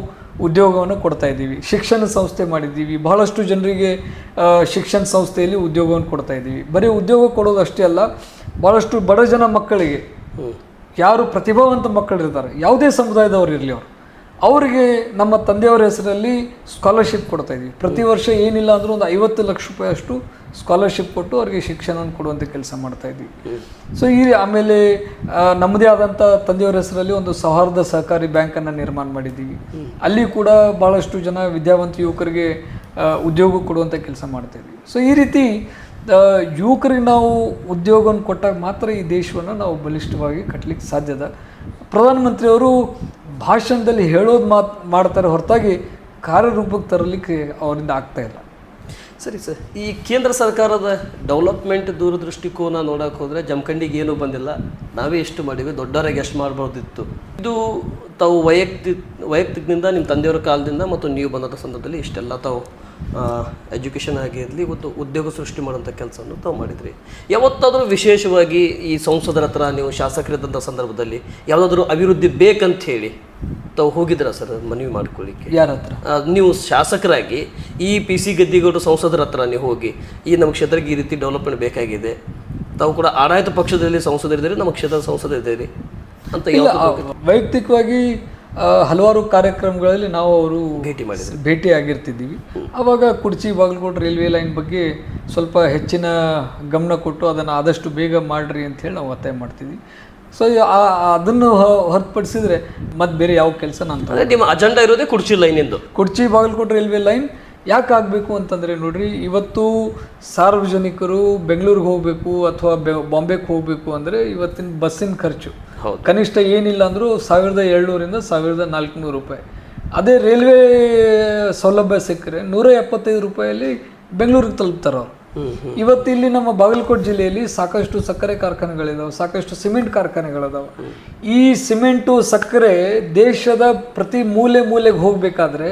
ಉದ್ಯೋಗವನ್ನು ಕೊಡ್ತಾ ಇದ್ದೀವಿ. ಶಿಕ್ಷಣ ಸಂಸ್ಥೆ ಮಾಡಿದ್ದೀವಿ, ಬಹಳಷ್ಟು ಜನರಿಗೆ ಶಿಕ್ಷಣ ಸಂಸ್ಥೆಯಲ್ಲಿ ಉದ್ಯೋಗವನ್ನು ಕೊಡ್ತಾ ಇದ್ದೀವಿ. ಬರೀ ಉದ್ಯೋಗ ಕೊಡೋದು ಅಷ್ಟೇ ಅಲ್ಲ, ಭಾಳಷ್ಟು ಬಡ ಜನ ಮಕ್ಕಳಿಗೆ, ಯಾರು ಪ್ರತಿಭಾವಂತ ಮಕ್ಕಳಿರ್ತಾರೆ, ಯಾವುದೇ ಸಮುದಾಯದವರು ಇರಲಿ ಅವರಿಗೆ ನಮ್ಮ ತಂದೆಯವರ ಹೆಸರಲ್ಲಿ ಸ್ಕಾಲರ್ಶಿಪ್ ಕೊಡ್ತಾ ಇದ್ದೀವಿ. ಪ್ರತಿ ವರ್ಷ ಏನಿಲ್ಲ ಅಂದರೂ ಒಂದು 50 ಲಕ್ಷ ರೂಪಾಯಿ ಅಷ್ಟು ಸ್ಕಾಲರ್ಶಿಪ್ ಕೊಟ್ಟು ಅವರಿಗೆ ಶಿಕ್ಷಣವನ್ನು ಕೊಡುವಂಥ ಕೆಲಸ ಮಾಡ್ತಾ ಇದ್ದೀವಿ. ಸೊ ಆಮೇಲೆ ನಮ್ಮದೇ ಆದಂಥ ತಂದೆಯವರ ಹೆಸರಲ್ಲಿ ಒಂದು ಸೌಹಾರ್ದ ಸಹಕಾರಿ ಬ್ಯಾಂಕನ್ನು ನಿರ್ಮಾಣ ಮಾಡಿದ್ದೀವಿ. ಅಲ್ಲಿ ಕೂಡ ಭಾಳಷ್ಟು ಜನ ವಿದ್ಯಾವಂತ ಯುವಕರಿಗೆ ಉದ್ಯೋಗ ಕೊಡುವಂಥ ಕೆಲಸ ಮಾಡ್ತಾ ಇದ್ದೀವಿ. ಸೊ ಈ ರೀತಿ ಯುವಕರಿಗೆ ನಾವು ಉದ್ಯೋಗವನ್ನು ಕೊಟ್ಟಾಗ ಮಾತ್ರ ಈ ದೇಶವನ್ನು ನಾವು ಬಲಿಷ್ಠವಾಗಿ ಕಟ್ಟಲಿಕ್ಕೆ ಸಾಧ್ಯದ. ಪ್ರಧಾನಮಂತ್ರಿಯವರು ಭಾಷಣದಲ್ಲಿ ಹೇಳೋದು ಮಾಡ್ತಾರೆ ಹೊರತಾಗಿ ಕಾರ್ಯರೂಪಕ್ಕೆ ತರಲಿಕ್ಕೆ ಅವರಿಂದ ಆಗ್ತಾ ಇಲ್ಲ. ಸರಿ ಸರ್, ಈ ಕೇಂದ್ರ ಸರ್ಕಾರದ ಡೆವಲಪ್ಮೆಂಟ್ ದೂರದೃಷ್ಟಿಕೋನ ನೋಡೋಕೆ ಹೋದರೆ ಜಮಖಂಡಿಗೆ ಏನೂ ಬಂದಿಲ್ಲ, ನಾವೇ ಎಷ್ಟು ಮಾಡಿವಿ, ದೊಡ್ಡವರಾಗಿ ಎಷ್ಟು ಮಾಡ್ಬೋದಿತ್ತು. ಇದು ತಾವು ವೈಯಕ್ತಿಕದಿಂದ ನಿಮ್ಮ ತಂದೆಯವರ ಕಾಲದಿಂದ ಮತ್ತು ನೀವು ಬಂದಂಥ ಸಂದರ್ಭದಲ್ಲಿ ಇಷ್ಟೆಲ್ಲ ತಾವು ಎಜುಕೇಷನ್ ಆಗಿರಲಿ ಇವತ್ತು ಉದ್ಯೋಗ ಸೃಷ್ಟಿ ಮಾಡೋಂಥ ಕೆಲಸವನ್ನು ತಾವು ಮಾಡಿದ್ರಿ. ಯಾವತ್ತಾದರೂ ವಿಶೇಷವಾಗಿ ಈ ಸಂಸದರ ಹತ್ರ ನೀವು ಶಾಸಕರಿದ್ದಂಥ ಸಂದರ್ಭದಲ್ಲಿ ಯಾವುದಾದ್ರೂ ಅಭಿವೃದ್ಧಿ ಬೇಕಂತ ಹೇಳಿ ತಾವು ಹೋಗಿದ್ರ ಸರ್ ಮನವಿ ಮಾಡ್ಕೊಳ್ಳಿಕ್ಕೆ? ಯಾರ ಹತ್ರ? ನೀವು ಶಾಸಕರಾಗಿ ಈ ಪಿ ಸಿ ಗದ್ದಿಗೌಡರು ಸಂಸದರ ಹತ್ರ ನೀವು ಹೋಗಿ ಈ ನಮ್ಮ ಕ್ಷೇತ್ರಕ್ಕೆ ಈ ರೀತಿ ಡೆವಲಪ್ಮೆಂಟ್ ಬೇಕಾಗಿದೆ, ತಾವು ಕೂಡ ಆಡಳಿತ ಪಕ್ಷದಲ್ಲಿ ಸಂಸದರಿದ್ದೀರಿ, ನಮ್ಮ ಕ್ಷೇತ್ರದ ಸಂಸದರಿದ್ದೀರಿ ಅಂತ ವೈಯಕ್ತಿಕವಾಗಿ ಹಲವಾರು ಕಾರ್ಯಕ್ರಮಗಳಲ್ಲಿ ನಾವು ಅವರು ಭೇಟಿ ಆಗಿರ್ತಿದ್ದೀವಿ. ಆವಾಗ ಕುಡ್ಚಿ ಬಾಗಲಕೋಟೆ ರೈಲ್ವೆ ಲೈನ್ ಬಗ್ಗೆ ಸ್ವಲ್ಪ ಹೆಚ್ಚಿನ ಗಮನ ಕೊಟ್ಟು ಅದನ್ನು ಆದಷ್ಟು ಬೇಗ ಮಾಡಿರಿ ಅಂತ ಹೇಳಿ ನಾವು ಒತ್ತಾಯ ಮಾಡ್ತೀವಿ. ಸೊ ಅದನ್ನು ಹೊರತುಪಡಿಸಿದ್ರೆ ಮತ್ತೆ ಬೇರೆ ಯಾವ ಕೆಲಸ ನಾನು ನಿಮ್ಮ ಅಜೆಂಡಾ ಇರೋದೇ ಕುಡ್ಚಿ ಲೈನಿಂದು. ಕುಡ್ಚಿ ಬಾಗಲಕೋಟೆ ರೈಲ್ವೆ ಲೈನ್ ಯಾಕೆ ಆಗಬೇಕು ಅಂತಂದರೆ ನೋಡ್ರಿ, ಇವತ್ತು ಸಾರ್ವಜನಿಕರು ಬೆಂಗಳೂರಿಗೆ ಹೋಗಬೇಕು ಅಥವಾ ಬಾಂಬೆಗೆ ಹೋಗಬೇಕು ಅಂದರೆ ಇವತ್ತಿನ ಬಸ್ಸಿನ ಖರ್ಚು ಕನಿಷ್ಠ ಏನಿಲ್ಲ ಅಂದರೂ 1700ರಿಂದ 1400 ರೂಪಾಯಿ. ಅದೇ ರೈಲ್ವೆ ಸೌಲಭ್ಯ ಸಿಕ್ಕರೆ 175 ರೂಪಾಯಲ್ಲಿ ಬೆಂಗಳೂರಿಗೆ ತಲುಪ್ತಾರೆ ಅವರು. ಇವತ್ತು ಇಲ್ಲಿ ನಮ್ಮ ಬಾಗಲಕೋಟೆ ಜಿಲ್ಲೆಯಲ್ಲಿ ಸಾಕಷ್ಟು ಸಕ್ಕರೆ ಕಾರ್ಖಾನೆಗಳಿದಾವೆ, ಸಾಕಷ್ಟು ಸಿಮೆಂಟ್ ಕಾರ್ಖಾನೆಗಳಿದಾವೆ. ಈ ಸಿಮೆಂಟು ಸಕ್ಕರೆ ದೇಶದ ಪ್ರತಿ ಮೂಲೆಗೆ ಹೋಗಬೇಕಾದ್ರೆ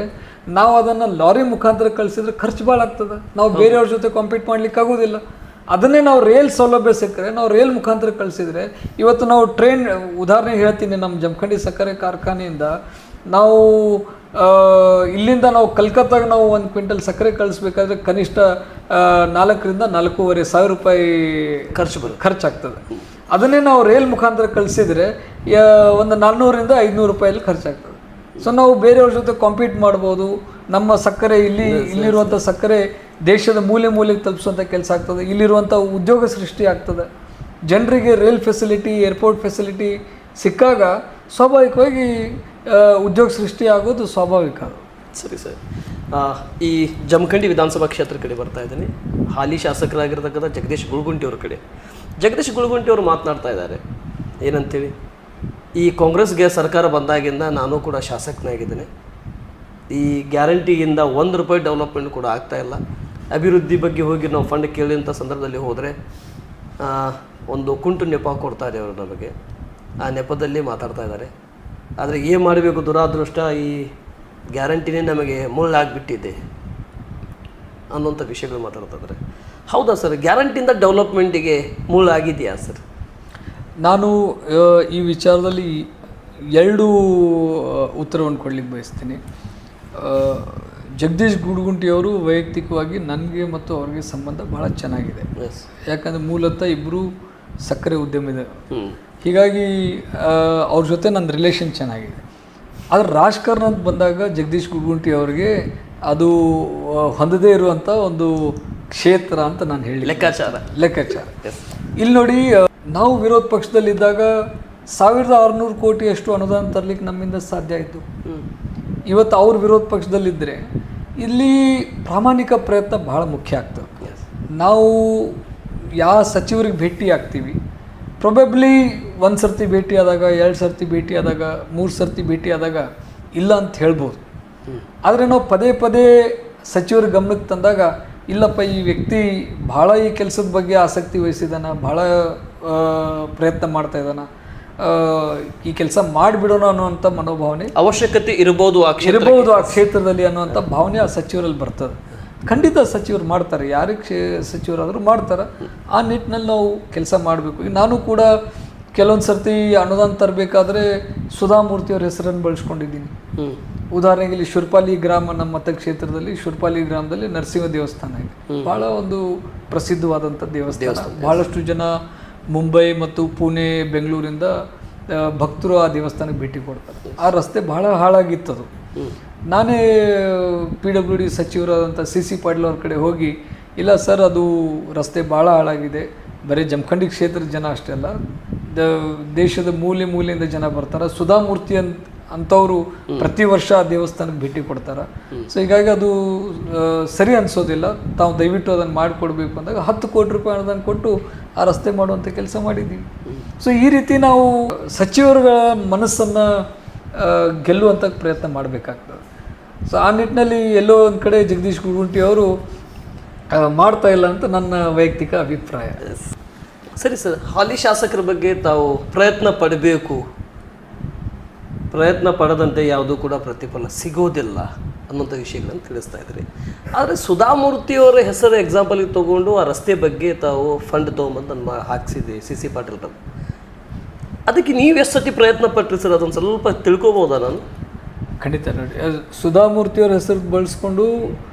ನಾವು ಅದನ್ನು ಲಾರಿ ಮುಖಾಂತರ ಕಳಿಸಿದ್ರೆ ಖರ್ಚು ಭಾಳ ಆಗ್ತದೆ, ನಾವು ಬೇರೆಯವ್ರ ಜೊತೆ ಕಾಂಪೀಟ್ ಮಾಡ್ಲಿಕ್ಕೆ ಆಗೋದಿಲ್ಲ. ಅದನ್ನೇ ನಾವು ರೈಲ್ ಸೌಲಭ್ಯ ಸಿಕ್ಕರೆ ನಾವು ರೈಲ್ ಮುಖಾಂತರ ಕಳಿಸಿದ್ರೆ ಇವತ್ತು ನಾವು ಟ್ರೈನ್, ಉದಾಹರಣೆ ಹೇಳ್ತೀನಿ, ನಮ್ಮ ಜಮಖಂಡಿ ಸಕ್ಕರೆ ಕಾರ್ಖಾನೆಯಿಂದ ನಾವು ಇಲ್ಲಿಂದ ನಾವು ಕಲ್ಕತ್ತಾಗ ನಾವು 1 ಕ್ವಿಂಟಲ್ ಸಕ್ಕರೆ ಕಳಿಸ್ಬೇಕಾದ್ರೆ ಕನಿಷ್ಠ 4ರಿಂದ 4,500 ರೂಪಾಯಿ ಖರ್ಚಾಗ್ತದೆ. ಅದನ್ನೇ ನಾವು ರೈಲ್ ಮುಖಾಂತರ ಕಳಿಸಿದರೆ ಒಂದು 400ರಿಂದ 500 ರೂಪಾಯಲ್ಲಿ ಖರ್ಚಾಗ್ತದೆ. ಸೊ ನಾವು ಬೇರೆಯವ್ರ ಜೊತೆ ಕಾಂಪೀಟ್ ಮಾಡ್ಬೋದು. ನಮ್ಮ ಸಕ್ಕರೆ ಇಲ್ಲಿರುವಂಥ ಸಕ್ಕರೆ ದೇಶದ ಮೂಲೆಗೆ ತಲುಪಿಸುವಂಥ ಕೆಲಸ ಆಗ್ತದೆ. ಇಲ್ಲಿರುವಂಥ ಉದ್ಯೋಗ ಸೃಷ್ಟಿ ಆಗ್ತದೆ. ಜನರಿಗೆ ರೈಲ್ ಫೆಸಿಲಿಟಿ, ಏರ್ಪೋರ್ಟ್ ಫೆಸಿಲಿಟಿ ಸಿಕ್ಕಾಗ ಸ್ವಾಭಾವಿಕವಾಗಿ ಉದ್ಯೋಗ ಸೃಷ್ಟಿ ಆಗೋದು ಸ್ವಾಭಾವಿಕ. ಸರಿ ಸರ್, ಈ ಜಮಖಂಡಿ ವಿಧಾನಸಭಾ ಕ್ಷೇತ್ರ ಕಡೆ ಬರ್ತಾ ಇದ್ದೀನಿ. ಹಾಲಿ ಶಾಸಕರಾಗಿರ್ತಕ್ಕಂಥ ಜಗದೀಶ್ ಗುಳಗುಂಟಿ ಅವ್ರ ಕಡೆ. ಜಗದೀಶ್ ಗುಳಗುಂಟಿ ಅವರು ಮಾತನಾಡ್ತಾ ಇದ್ದಾರೆ ಏನಂತೇಳಿ, ಈ ಕಾಂಗ್ರೆಸ್ಗೆ ಸರ್ಕಾರ ಬಂದಾಗಿಂದ ನಾನು ಕೂಡ ಶಾಸಕನಾಗಿದ್ದೇನೆ, ಈ ಗ್ಯಾರಂಟಿಯಿಂದ 1 ರೂಪಾಯಿ ಡೆವಲಪ್ಮೆಂಟ್ ಕೂಡ ಆಗ್ತಾಯಿಲ್ಲ. ಅಭಿವೃದ್ಧಿ ಬಗ್ಗೆ ಹೋಗಿ ನಾವು ಫಂಡ್ ಕೇಳಿದಂಥ ಸಂದರ್ಭದಲ್ಲಿ ಹೋದರೆ ಒಂದು ಕುಂಟು ನೆಪ ಕೊಡ್ತಾರೆ ಅವರು ನಮಗೆ. ಆ ನೆಪದಲ್ಲಿ ಮಾತಾಡ್ತಾ ಇದ್ದಾರೆ. ಆದರೆ ಏನು ಮಾಡಬೇಕು, ದುರಾದೃಷ್ಟ ಈ ಗ್ಯಾರಂಟಿನೇ ನಮಗೆ ಮುಳ್ಳಾಗಿಬಿಟ್ಟಿದೆ ಅನ್ನೋಂಥ ವಿಷಯಗಳು ಮಾತಾಡ್ತಾ ಇದ್ದಾರೆ. ಹೌದಾ ಸರ್, ಗ್ಯಾರಂಟಿಯಿಂದ ಡೆವಲಪ್ಮೆಂಟಿಗೆ ಮುಳ್ಳಾಗಿದೆಯಾ ಸರ್? ನಾನು ಈ ವಿಚಾರದಲ್ಲಿ 2 ಉತ್ತರವನ್ನು ಕೊಡಲಿಕ್ಕೆ ಬಯಸ್ತೀನಿ. ಜಗದೀಶ್ ಗುಡಗುಂಟಿಯವರು ವೈಯಕ್ತಿಕವಾಗಿ ನನಗೆ ಮತ್ತು ಅವ್ರಿಗೆ ಸಂಬಂಧ ಭಾಳ ಚೆನ್ನಾಗಿದೆ. ಯಾಕಂದರೆ ಮೂಲತಃ ಇಬ್ಬರು ಸಕ್ಕರೆ ಉದ್ಯಮಿದೆ, ಹೀಗಾಗಿ ಅವ್ರ ಜೊತೆ ನನ್ನ ರಿಲೇಷನ್ ಚೆನ್ನಾಗಿದೆ. ಆದರೆ ರಾಜಕಾರಣ ಅಂತ ಬಂದಾಗ ಜಗದೀಶ್ ಗುಡಗುಂಟಿ ಅವರಿಗೆ ಅದು ಹೊಂದದೇ ಇರುವಂಥ ಒಂದು ಕ್ಷೇತ್ರ ಅಂತ ನಾನು ಹೇಳಿ ಲೆಕ್ಕಾಚಾರ. ಇಲ್ಲಿ ನೋಡಿ, ನಾವು ವಿರೋಧ ಪಕ್ಷದಲ್ಲಿದ್ದಾಗ 1600 ಕೋಟಿಯಷ್ಟು ಅನುದಾನ ತರಲಿಕ್ಕೆ ನಮ್ಮಿಂದ ಸಾಧ್ಯ ಆಯಿತು. ಇವತ್ತು ಅವ್ರ ವಿರೋಧ ಪಕ್ಷದಲ್ಲಿದ್ದರೆ ಇಲ್ಲಿ ಪ್ರಾಮಾಣಿಕ ಪ್ರಯತ್ನ ಭಾಳ ಮುಖ್ಯ ಆಗ್ತದೆ. ನಾವು ಯಾವ ಸಚಿವರಿಗೆ ಭೇಟಿ ಆಗ್ತೀವಿ, ಪ್ರೊಬೆಬ್ಲಿ 1 ಸರ್ತಿ ಭೇಟಿ ಆದಾಗ, 2 ಸರ್ತಿ ಭೇಟಿ ಆದಾಗ, 3 ಸರ್ತಿ ಭೇಟಿ ಆದಾಗ ಇಲ್ಲ ಅಂತ ಹೇಳ್ಬೋದು. ಆದರೆ ನಾವು ಪದೇ ಸಚಿವರ ಗಮನಕ್ಕೆ ತಂದಾಗ, ಇಲ್ಲಪ್ಪ ಈ ವ್ಯಕ್ತಿ ಭಾಳ ಈ ಕೆಲಸದ ಬಗ್ಗೆ ಆಸಕ್ತಿ ವಹಿಸಿದಾನ, ಭಾಳ ಪ್ರಯತ್ನ ಮಾಡ್ತಾ ಇದ್ದಾನ, ಈ ಕೆಲಸ ಮಾಡಿಬಿಡೋಣ ಅನ್ನುವಂಥ ಮನೋಭಾವನೆ, ಅವಶ್ಯಕತೆ ಇರ್ಬೋದು ಆ ಕ್ಷೇತ್ರದಲ್ಲಿ ಅನ್ನುವಂಥ ಭಾವನೆ ಆ ಸಚಿವರಲ್ಲಿ ಬರ್ತದೆ. ಖಂಡಿತ ಸಚಿವರು ಮಾಡ್ತಾರೆ, ಯಾರಿಗೆ ಸಚಿವರಾದರೂ ಮಾಡ್ತಾರೆ. ಆ ನಿಟ್ಟಿನಲ್ಲಿ ನಾವು ಕೆಲಸ ಮಾಡಬೇಕು. ಈಗ ನಾನು ಕೂಡ ಕೆಲವೊಂದು ಸರ್ತಿ ಅನುದಾನ ತರಬೇಕಾದ್ರೆ ಸುಧಾಮೂರ್ತಿಯವ್ರ ಹೆಸರನ್ನು ಬಳಸ್ಕೊಂಡಿದ್ದೀನಿ. ಉದಾಹರಣೆಗೆ ಇಲ್ಲಿ ಶುರ್ಪಾಲಿ ಗ್ರಾಮ, ನಮ್ಮ ಮತಕ್ಷೇತ್ರದಲ್ಲಿ ಶುರ್ಪಾಲಿ ಗ್ರಾಮದಲ್ಲಿ ನರಸಿಂಹ ದೇವಸ್ಥಾನ ಇದೆ. ಭಾಳ ಒಂದು ಪ್ರಸಿದ್ಧವಾದಂಥ ದೇವಸ್ಥಾನ. ಭಾಳಷ್ಟು ಜನ ಮುಂಬೈ ಮತ್ತು ಪುಣೆ, ಬೆಂಗಳೂರಿಂದ ಭಕ್ತರು ಆ ದೇವಸ್ಥಾನಕ್ಕೆ ಭೇಟಿ ಕೊಡ್ತಾರೆ. ಆ ರಸ್ತೆ ಭಾಳ ಹಾಳಾಗಿತ್ತದು. ನಾನೇ PWD ಸಚಿವರಾದಂಥ CC ಪಾಟೀಲ್ ಅವ್ರ ಕಡೆ ಹೋಗಿ, ಇಲ್ಲ ಸರ್, ಅದು ರಸ್ತೆ ಭಾಳ ಹಾಳಾಗಿದೆ, ಬರೀ ಜಮಖಂಡಿ ಕ್ಷೇತ್ರದ ಜನ ಅಷ್ಟೇ ಅಲ್ಲ, ದೇಶದ ಮೂಲೆಯಿಂದ ಜನ ಬರ್ತಾರೆ. ಸುಧಾಮೂರ್ತಿ ಅಂಥವರು ಪ್ರತಿ ವರ್ಷ ಆ ದೇವಸ್ಥಾನಕ್ಕೆ ಭೇಟಿ ಕೊಡ್ತಾರೆ. ಸೊ ಹೀಗಾಗಿ ಅದು ಸರಿ ಅನಿಸೋದಿಲ್ಲ, ತಾವು ದಯವಿಟ್ಟು ಅದನ್ನು ಮಾಡಿಕೊಡ್ಬೇಕು ಅಂದಾಗ 10 ಕೋಟಿ ರೂಪಾಯಿ ಅನುದಾನ ಕೊಟ್ಟು ಆ ರಸ್ತೆ ಮಾಡುವಂಥ ಕೆಲಸ ಮಾಡಿದ್ದೀವಿ. ಸೊ ಈ ರೀತಿ ನಾವು ಸಚಿವರುಗಳ ಮನಸ್ಸನ್ನು ಗೆಲ್ಲುವಂಥ ಪ್ರಯತ್ನ ಮಾಡಬೇಕಾಗ್ತದೆ. ಸೊ ಆ ನಿಟ್ಟಿನಲ್ಲಿ ಎಲ್ಲೋ ಒಂದು ಕಡೆ ಜಗದೀಶ್ ಗುಡಗುಂಟಿ ಅವರು ಮಾಡ್ತಾ ಇಲ್ಲ ಅಂತ ನನ್ನ ವೈಯಕ್ತಿಕ ಅಭಿಪ್ರಾಯ. ಸರಿ ಸರ್, ಹಾಲಿ ಶಾಸಕರ ಬಗ್ಗೆ ತಾವು ಪ್ರಯತ್ನ ಪಡಬೇಕು, ಪ್ರಯತ್ನ ಪಡದಂತೆ ಯಾವುದೂ ಕೂಡ ಪ್ರತಿಫಲ ಸಿಗೋದಿಲ್ಲ ಅನ್ನೋಂಥ ವಿಷಯಗಳನ್ನು ತಿಳಿಸ್ತಾ ಇದ್ರಿ. ಆದರೆ ಸುಧಾಮೂರ್ತಿಯವರ ಹೆಸರು ಎಕ್ಸಾಂಪಲಿಗೆ ತೊಗೊಂಡು ಆ ರಸ್ತೆ ಬಗ್ಗೆ ತಾವು ಫಂಡ್ ತೊಗೊಂಬಂದು ನನ್ನ ಹಾಕ್ಸಿದ್ರಿ CC ಪಾಟೀಲ್. ಅದಕ್ಕೆ ನೀವು ಎಷ್ಟು ಸತಿ ಪ್ರಯತ್ನ ಪಟ್ರಿ ಸರ್? ಅದೊಂದು ಸ್ವಲ್ಪ ತಿಳ್ಕೊಬೋದಾ ನಾನು? ಖಂಡಿತ ನೋಡಿ, ಸುಧಾಮೂರ್ತಿಯವ್ರ ಹೆಸರು ಬಳಸ್ಕೊಂಡು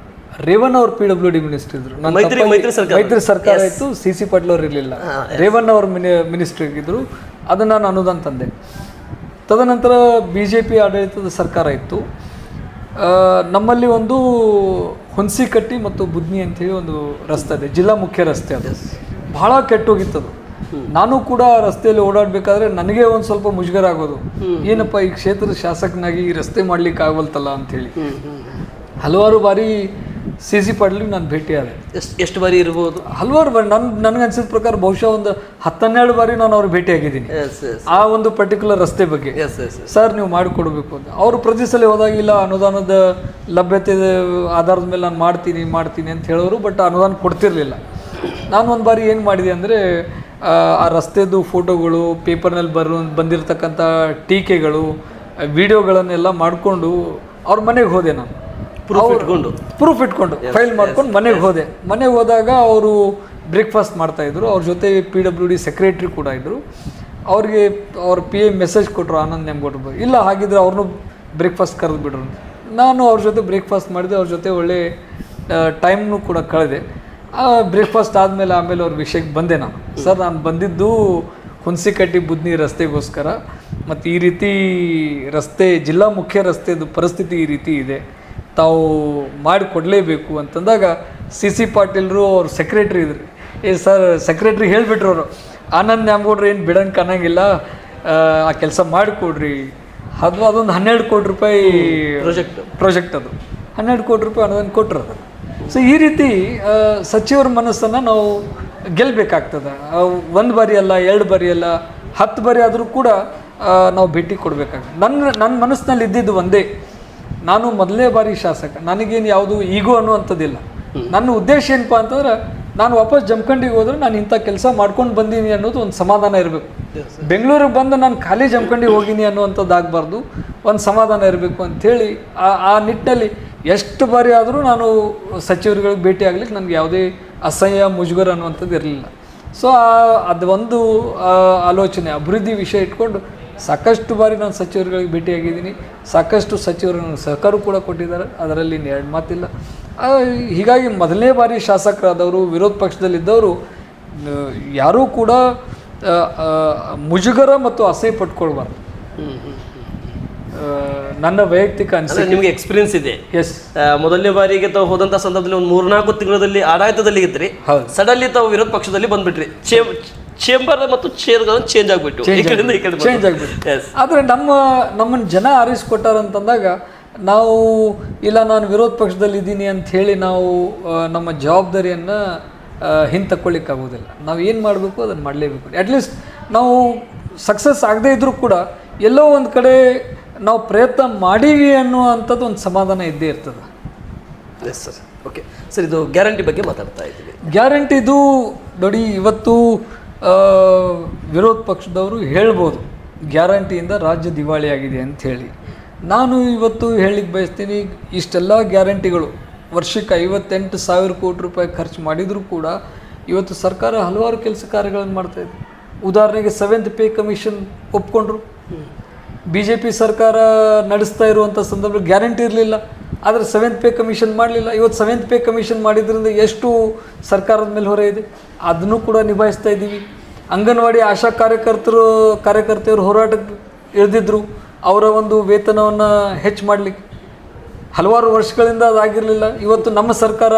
ರೇವಣ್ಣ ಅವ್ರ PWD ಮಿನಿಸ್ಟರ್ ಇದ್ರು. ಮೈತ್ರಿ ಸರ್ಕಾರ ಇತ್ತು, CC ಪಾಟೀಲ್ ಅವ್ರು ಇರಲಿಲ್ಲ, ರೇವಣ್ಣ ಅವ್ರ ಮಿನಿಸ್ಟರ್ ಇದ್ರು. ಅದನ್ನು ನಾನು ಅನುದಾನ ತಂದೆ. ತದನಂತರ BJP ಆಡಳಿತದ ಸರ್ಕಾರ ಇತ್ತು. ನಮ್ಮಲ್ಲಿ ಒಂದು ಹುಣಸಿಕಟ್ಟಿ ಮತ್ತು ಬುದ್ನಿ ಅಂತೇಳಿ ಒಂದು ರಸ್ತೆ ಇದೆ, ಜಿಲ್ಲಾ ಮುಖ್ಯ ರಸ್ತೆ. ಅದು ಬಹಳ ಕೆಟ್ಟೋಗಿತ್ತದು. ನಾನು ಕೂಡ ರಸ್ತೆಯಲ್ಲಿ ಓಡಾಡಬೇಕಾದ್ರೆ ನನಗೆ ಒಂದು ಸ್ವಲ್ಪ ಮುಜುಗರ ಆಗೋದು, ಏನಪ್ಪ ಈ ಕ್ಷೇತ್ರದ ಶಾಸಕನಾಗಿ ಈ ರಸ್ತೆ ಮಾಡ್ಲಿಕ್ಕೆ ಆಗವಲ್ತಲ್ಲ ಅಂಥೇಳಿ. ಹಲವಾರು ಬಾರಿ CC ಪಾಟೀಲ್ಗೆ ನಾನು ಭೇಟಿಯಾದೆ. ಎಷ್ಟು ಬಾರಿ ಇರ್ಬೋದು? ಹಲವಾರು ಬಾರಿ. ನನಗೆ ಅನ್ಸಿದ ಪ್ರಕಾರ ಬಹುಶಃ ಒಂದು 10-12 ಬಾರಿ ನಾನು ಅವ್ರಿಗೆ ಭೇಟಿಯಾಗಿದ್ದೀನಿ ಆ ಒಂದು ಪರ್ಟಿಕ್ಯುಲರ್ ರಸ್ತೆ ಬಗ್ಗೆ. ಸರ್ ನೀವು ಮಾಡಿಕೊಡ್ಬೇಕು ಅಂತ. ಅವರು ಪ್ರತಿ ಸಲ ಹೋದಾಗಿಲ್ಲ, ಅನುದಾನದ ಲಭ್ಯತೆ ಆಧಾರದ ಮೇಲೆ ನಾನು ಮಾಡ್ತೀನಿ ಅಂತ ಹೇಳೋರು, ಬಟ್ ಅನುದಾನ ಕೊಡ್ತಿರ್ಲಿಲ್ಲ. ನಾನು ಒಂದು ಬಾರಿ ಏನು ಮಾಡಿದೆ ಅಂದರೆ, ಆ ರಸ್ತೆದು ಫೋಟೋಗಳು, ಪೇಪರ್ನಲ್ಲಿ ಬಂದಿರತಕ್ಕಂಥ ಟೀಕೆಗಳು, ವಿಡಿಯೋಗಳನ್ನೆಲ್ಲ ಮಾಡಿಕೊಂಡು ಅವ್ರ ಮನೆಗೆ ಹೋದೆ. ನಾನು ಪ್ರೂಫ್ ಇಟ್ಕೊಂಡು ಫೈಲ್ ಮಾಡ್ಕೊಂಡು ಮನೆಗೆ ಹೋದೆ. ಮನೆಗೆ ಹೋದಾಗ ಅವರು ಬ್ರೇಕ್ಫಾಸ್ಟ್ ಮಾಡ್ತಾಯಿದ್ರು. ಅವ್ರ ಜೊತೆ PWD ಸೆಕ್ರೆಟ್ರಿ ಕೂಡ ಇದ್ದರು. ಅವ್ರಿಗೆ ಅವ್ರ PA ಮೆಸೇಜ್ ಕೊಟ್ಟರು, ಆನಂದ್ ನೆಮ್ಗೊಟ್ರು, ಇಲ್ಲ ಹಾಗಿದ್ರೆ ಅವ್ರನ್ನೂ ಬ್ರೇಕ್ಫಾಸ್ಟ್ ಕರೆದು ಬಿಡ್ರು ಅಂತ. ನಾನು ಅವ್ರ ಜೊತೆ ಬ್ರೇಕ್ಫಾಸ್ಟ್ ಮಾಡಿದೆ. ಅವ್ರ ಜೊತೆ ಒಳ್ಳೆ ಟೈಮ್ನೂ ಕೂಡ ಕಳೆದೆ. ಬ್ರೇಕ್ಫಾಸ್ಟ್ ಆಮೇಲೆ ಅವ್ರ ವಿಷಯಕ್ಕೆ ಬಂದೆ. ಸರ್ ನಾನು ಬಂದಿದ್ದು ಹುಣಸಿಕಟ್ಟಿ ಬುದ್ನಿ ರಸ್ತೆಗೋಸ್ಕರ, ಮತ್ತು ಈ ರೀತಿ ರಸ್ತೆ, ಜಿಲ್ಲಾ ಮುಖ್ಯ ರಸ್ತೆದು ಪರಿಸ್ಥಿತಿ ಈ ರೀತಿ ಇದೆ, ತಾವು ಮಾಡಿಕೊಡಲೇಬೇಕು ಅಂತಂದಾಗ CC ಪಾಟೀಲ್ರು ಅವ್ರ ಸೆಕ್ರೆಟ್ರಿ ಇದ್ರಿ. ಸರ್ ಸೆಕ್ರೆಟ್ರಿ ಹೇಳಿಬಿಟ್ರು ಅವರು, ಆನಂದ್ ನ್ಯಾಮಗೌಡ್ರು ಏನು ಬಿಡಂಗೆ ಅನ್ನಂಗಿಲ್ಲ, ಆ ಕೆಲಸ ಮಾಡಿಕೊಡ್ರಿ. ಅದೊಂದು 12 ಕೋಟಿ ರೂಪಾಯಿ ಪ್ರಾಜೆಕ್ಟ್ ಅದು 12 ಕೋಟಿ ರೂಪಾಯಿ ಅನುದಾನ ಕೊಟ್ಟರು. ಸೊ ಈ ರೀತಿ ಸಚಿವರ ಮನಸ್ಸನ್ನು ನಾವು ಗೆಲ್ಲಬೇಕಾಗ್ತದೆ. 1 ಬಾರಿ ಅಲ್ಲ, 2 ಬಾರಿ ಅಲ್ಲ, 10 ಬಾರಿ ಆದರೂ ಕೂಡ ನಾವು ಭೇಟಿ ಕೊಡಬೇಕಾಗ್ತದೆ. ನನ್ನ ಮನಸ್ಸಿನಲ್ಲಿ ಇದ್ದಿದ್ದು ಒಂದೇ, ನಾನು ಮೊದಲನೇ ಬಾರಿ ಶಾಸಕ, ನನಗೇನು ಯಾವುದು ಈಗೋ ಅನ್ನುವಂಥದ್ದಿಲ್ಲ. ನನ್ನ ಉದ್ದೇಶ ಏನಪ್ಪ ಅಂತಂದ್ರೆ, ನಾನು ವಾಪಸ್ ಜಮಖಂಡಿಗೆ ಹೋದ್ರೆ ನಾನು ಇಂಥ ಕೆಲಸ ಮಾಡ್ಕೊಂಡು ಬಂದೀನಿ ಅನ್ನೋದು ಒಂದು ಸಮಾಧಾನ ಇರಬೇಕು. ಬೆಂಗಳೂರಿಗೆ ಬಂದು ನಾನು ಖಾಲಿ ಜಮಖಂಡಿಗೆ ಹೋಗೀನಿ ಅನ್ನುವಂಥದ್ದು ಆಗಬಾರ್ದು, ಒಂದು ಸಮಾಧಾನ ಇರಬೇಕು ಅಂಥೇಳಿ ಆ ನಿಟ್ಟಿನಲ್ಲಿ ಎಷ್ಟು ಬಾರಿ ಆದರೂ ನಾನು ಸಚಿವರುಗಳಿಗೆ ಭೇಟಿ ಆಗ್ಲಿಕ್ಕೆ ನನಗೆ ಯಾವುದೇ ಅಸಹ್ಯ ಮುಜುಗರ ಅನ್ನುವಂಥದ್ದು ಇರಲಿಲ್ಲ. ಸೊ ಅದು ಒಂದು ಆಲೋಚನೆ, ಅಭಿವೃದ್ಧಿ ವಿಷಯ ಇಟ್ಕೊಂಡು ಸಾಕಷ್ಟು ಬಾರಿ ನಾನು ಸಚಿವರುಗಳಿಗೆ ಭೇಟಿಯಾಗಿದ್ದೀನಿ. ಸಾಕಷ್ಟು ಸಚಿವರು ನನಗೆ ಸಹಕಾರ ಕೂಡ ಕೊಟ್ಟಿದ್ದಾರೆ, ಅದರಲ್ಲಿ 2 ಮಾತಿಲ್ಲ. ಹೀಗಾಗಿ ಮೊದಲನೇ ಬಾರಿ ಶಾಸಕರಾದವರು, ವಿರೋಧ ಪಕ್ಷದಲ್ಲಿದ್ದವರು ಯಾರೂ ಕೂಡ ಮುಜುಗರ ಮತ್ತು ಅಸಹ್ಯ ಪಟ್ಕೊಳ್ಬಾರ್ದು. ನನ್ನ ವೈಯಕ್ತಿಕ ಅನಿಸಿಕೆ. ನಿಮಗೆ ಎಕ್ಸ್ಪೀರಿಯನ್ಸ್ ಇದೆ. ಎಸ್. ಮೊದಲನೇ ಬಾರಿಗೆ ತಾವು ಹೋದಂಥ ಸಂದರ್ಭದಲ್ಲಿ ಒಂದು 3-4 ತಿಂಗಳಲ್ಲಿ ಆಡಳಿತದಲ್ಲಿ ಇದ್ರಿ, ಸಡನ್ಲಿ ತಾವು ವಿರೋಧ ಪಕ್ಷದಲ್ಲಿ ಬಂದ್ಬಿಟ್ರಿ. ಚೇಂಬರ್ ಮತ್ತು ಚೇರ್ಗಳನ್ನು ಚೇಂಜ್ ಆಗಿಬಿಟ್ಟು ಚೇಂಜ್ ಆಗಿಬಿಟ್ಟು. ಆದರೆ ನಮ್ಮನ್ನು ಜನ ಆರಿಸ್ಕೊಟ್ಟಾರಂತಂದಾಗ ನಾವು ಇಲ್ಲ ನಾನು ವಿರೋಧ ಪಕ್ಷದಲ್ಲಿ ಇದ್ದೀನಿ ಅಂಥೇಳಿ ನಾವು ನಮ್ಮ ಜವಾಬ್ದಾರಿಯನ್ನು ಹಿಂತಕ್ಕೊಳ್ಳಿಕ್ಕಾಗೋದಿಲ್ಲ. ನಾವು ಏನು ಮಾಡಬೇಕು ಅದನ್ನು ಮಾಡಲೇಬೇಕು. ಅಟ್ಲೀಸ್ಟ್ ನಾವು ಸಕ್ಸಸ್ ಆಗದೇ ಇದ್ದರೂ ಕೂಡ ಎಲ್ಲೋ ಒಂದು ಕಡೆ ನಾವು ಪ್ರಯತ್ನ ಮಾಡೀವಿ ಅನ್ನುವಂಥದ್ದು ಒಂದು ಸಮಾಧಾನ ಇದ್ದೇ ಇರ್ತದೆ. Yes sir. ಓಕೆ ಸರ್, ಇದು ಗ್ಯಾರಂಟಿ ಬಗ್ಗೆ ಮಾತಾಡ್ತಾ ಇದ್ದೀವಿ. ಗ್ಯಾರಂಟಿದು ನೋಡಿ, ಇವತ್ತು ವಿರೋಧ ಪಕ್ಷದವರು ಹೇಳ್ಬೋದು ಗ್ಯಾರಂಟಿಯಿಂದ ರಾಜ್ಯ ದಿವಾಳಿಯಾಗಿದೆ ಅಂಥೇಳಿ. ನಾನು ಇವತ್ತು ಹೇಳಲಿಕ್ಕೆ ಬಯಸ್ತೀನಿ, ಇಷ್ಟೆಲ್ಲ ಗ್ಯಾರಂಟಿಗಳು ವರ್ಷಕ್ಕೆ 58,000 ಕೋಟಿ ರೂಪಾಯಿ ಖರ್ಚು ಮಾಡಿದರೂ ಕೂಡ ಇವತ್ತು ಸರ್ಕಾರ ಹಲವಾರು ಕೆಲಸ ಕಾರ್ಯಗಳನ್ನು ಮಾಡ್ತಾಯಿದೆ. ಉದಾಹರಣೆಗೆ 7th ಪೇ ಕಮಿಷನ್ ಒಪ್ಕೊಂಡ್ರು. BJP ಸರ್ಕಾರ ನಡೆಸ್ತಾ ಇರುವಂಥ ಸಂದರ್ಭದಲ್ಲಿ ಗ್ಯಾರಂಟಿ ಇರಲಿಲ್ಲ, ಆದರೆ 7th ಪೇ ಕಮಿಷನ್ ಮಾಡಲಿಲ್ಲ. ಇವತ್ತು 7th ಪೇ ಕಮಿಷನ್ ಮಾಡಿದ್ರಿಂದ ಎಷ್ಟು ಸರ್ಕಾರದ ಮೇಲೆ ಹೊರೆ ಇದೆ, ಅದನ್ನು ಕೂಡ ನಿಭಾಯಿಸ್ತಾ ಇದ್ದೀವಿ. ಅಂಗನವಾಡಿ ಆಶಾ ಕಾರ್ಯಕರ್ತೆಯರು ಹೋರಾಟಕ್ಕೆ ಇಳಿದಿದ್ರು, ಅವರ ಒಂದು ವೇತನವನ್ನು ಹೆಚ್ಚು ಮಾಡಲಿಕ್ಕೆ. ಹಲವಾರು ವರ್ಷಗಳಿಂದ ಅದಾಗಿರಲಿಲ್ಲ. ಇವತ್ತು ನಮ್ಮ ಸರ್ಕಾರ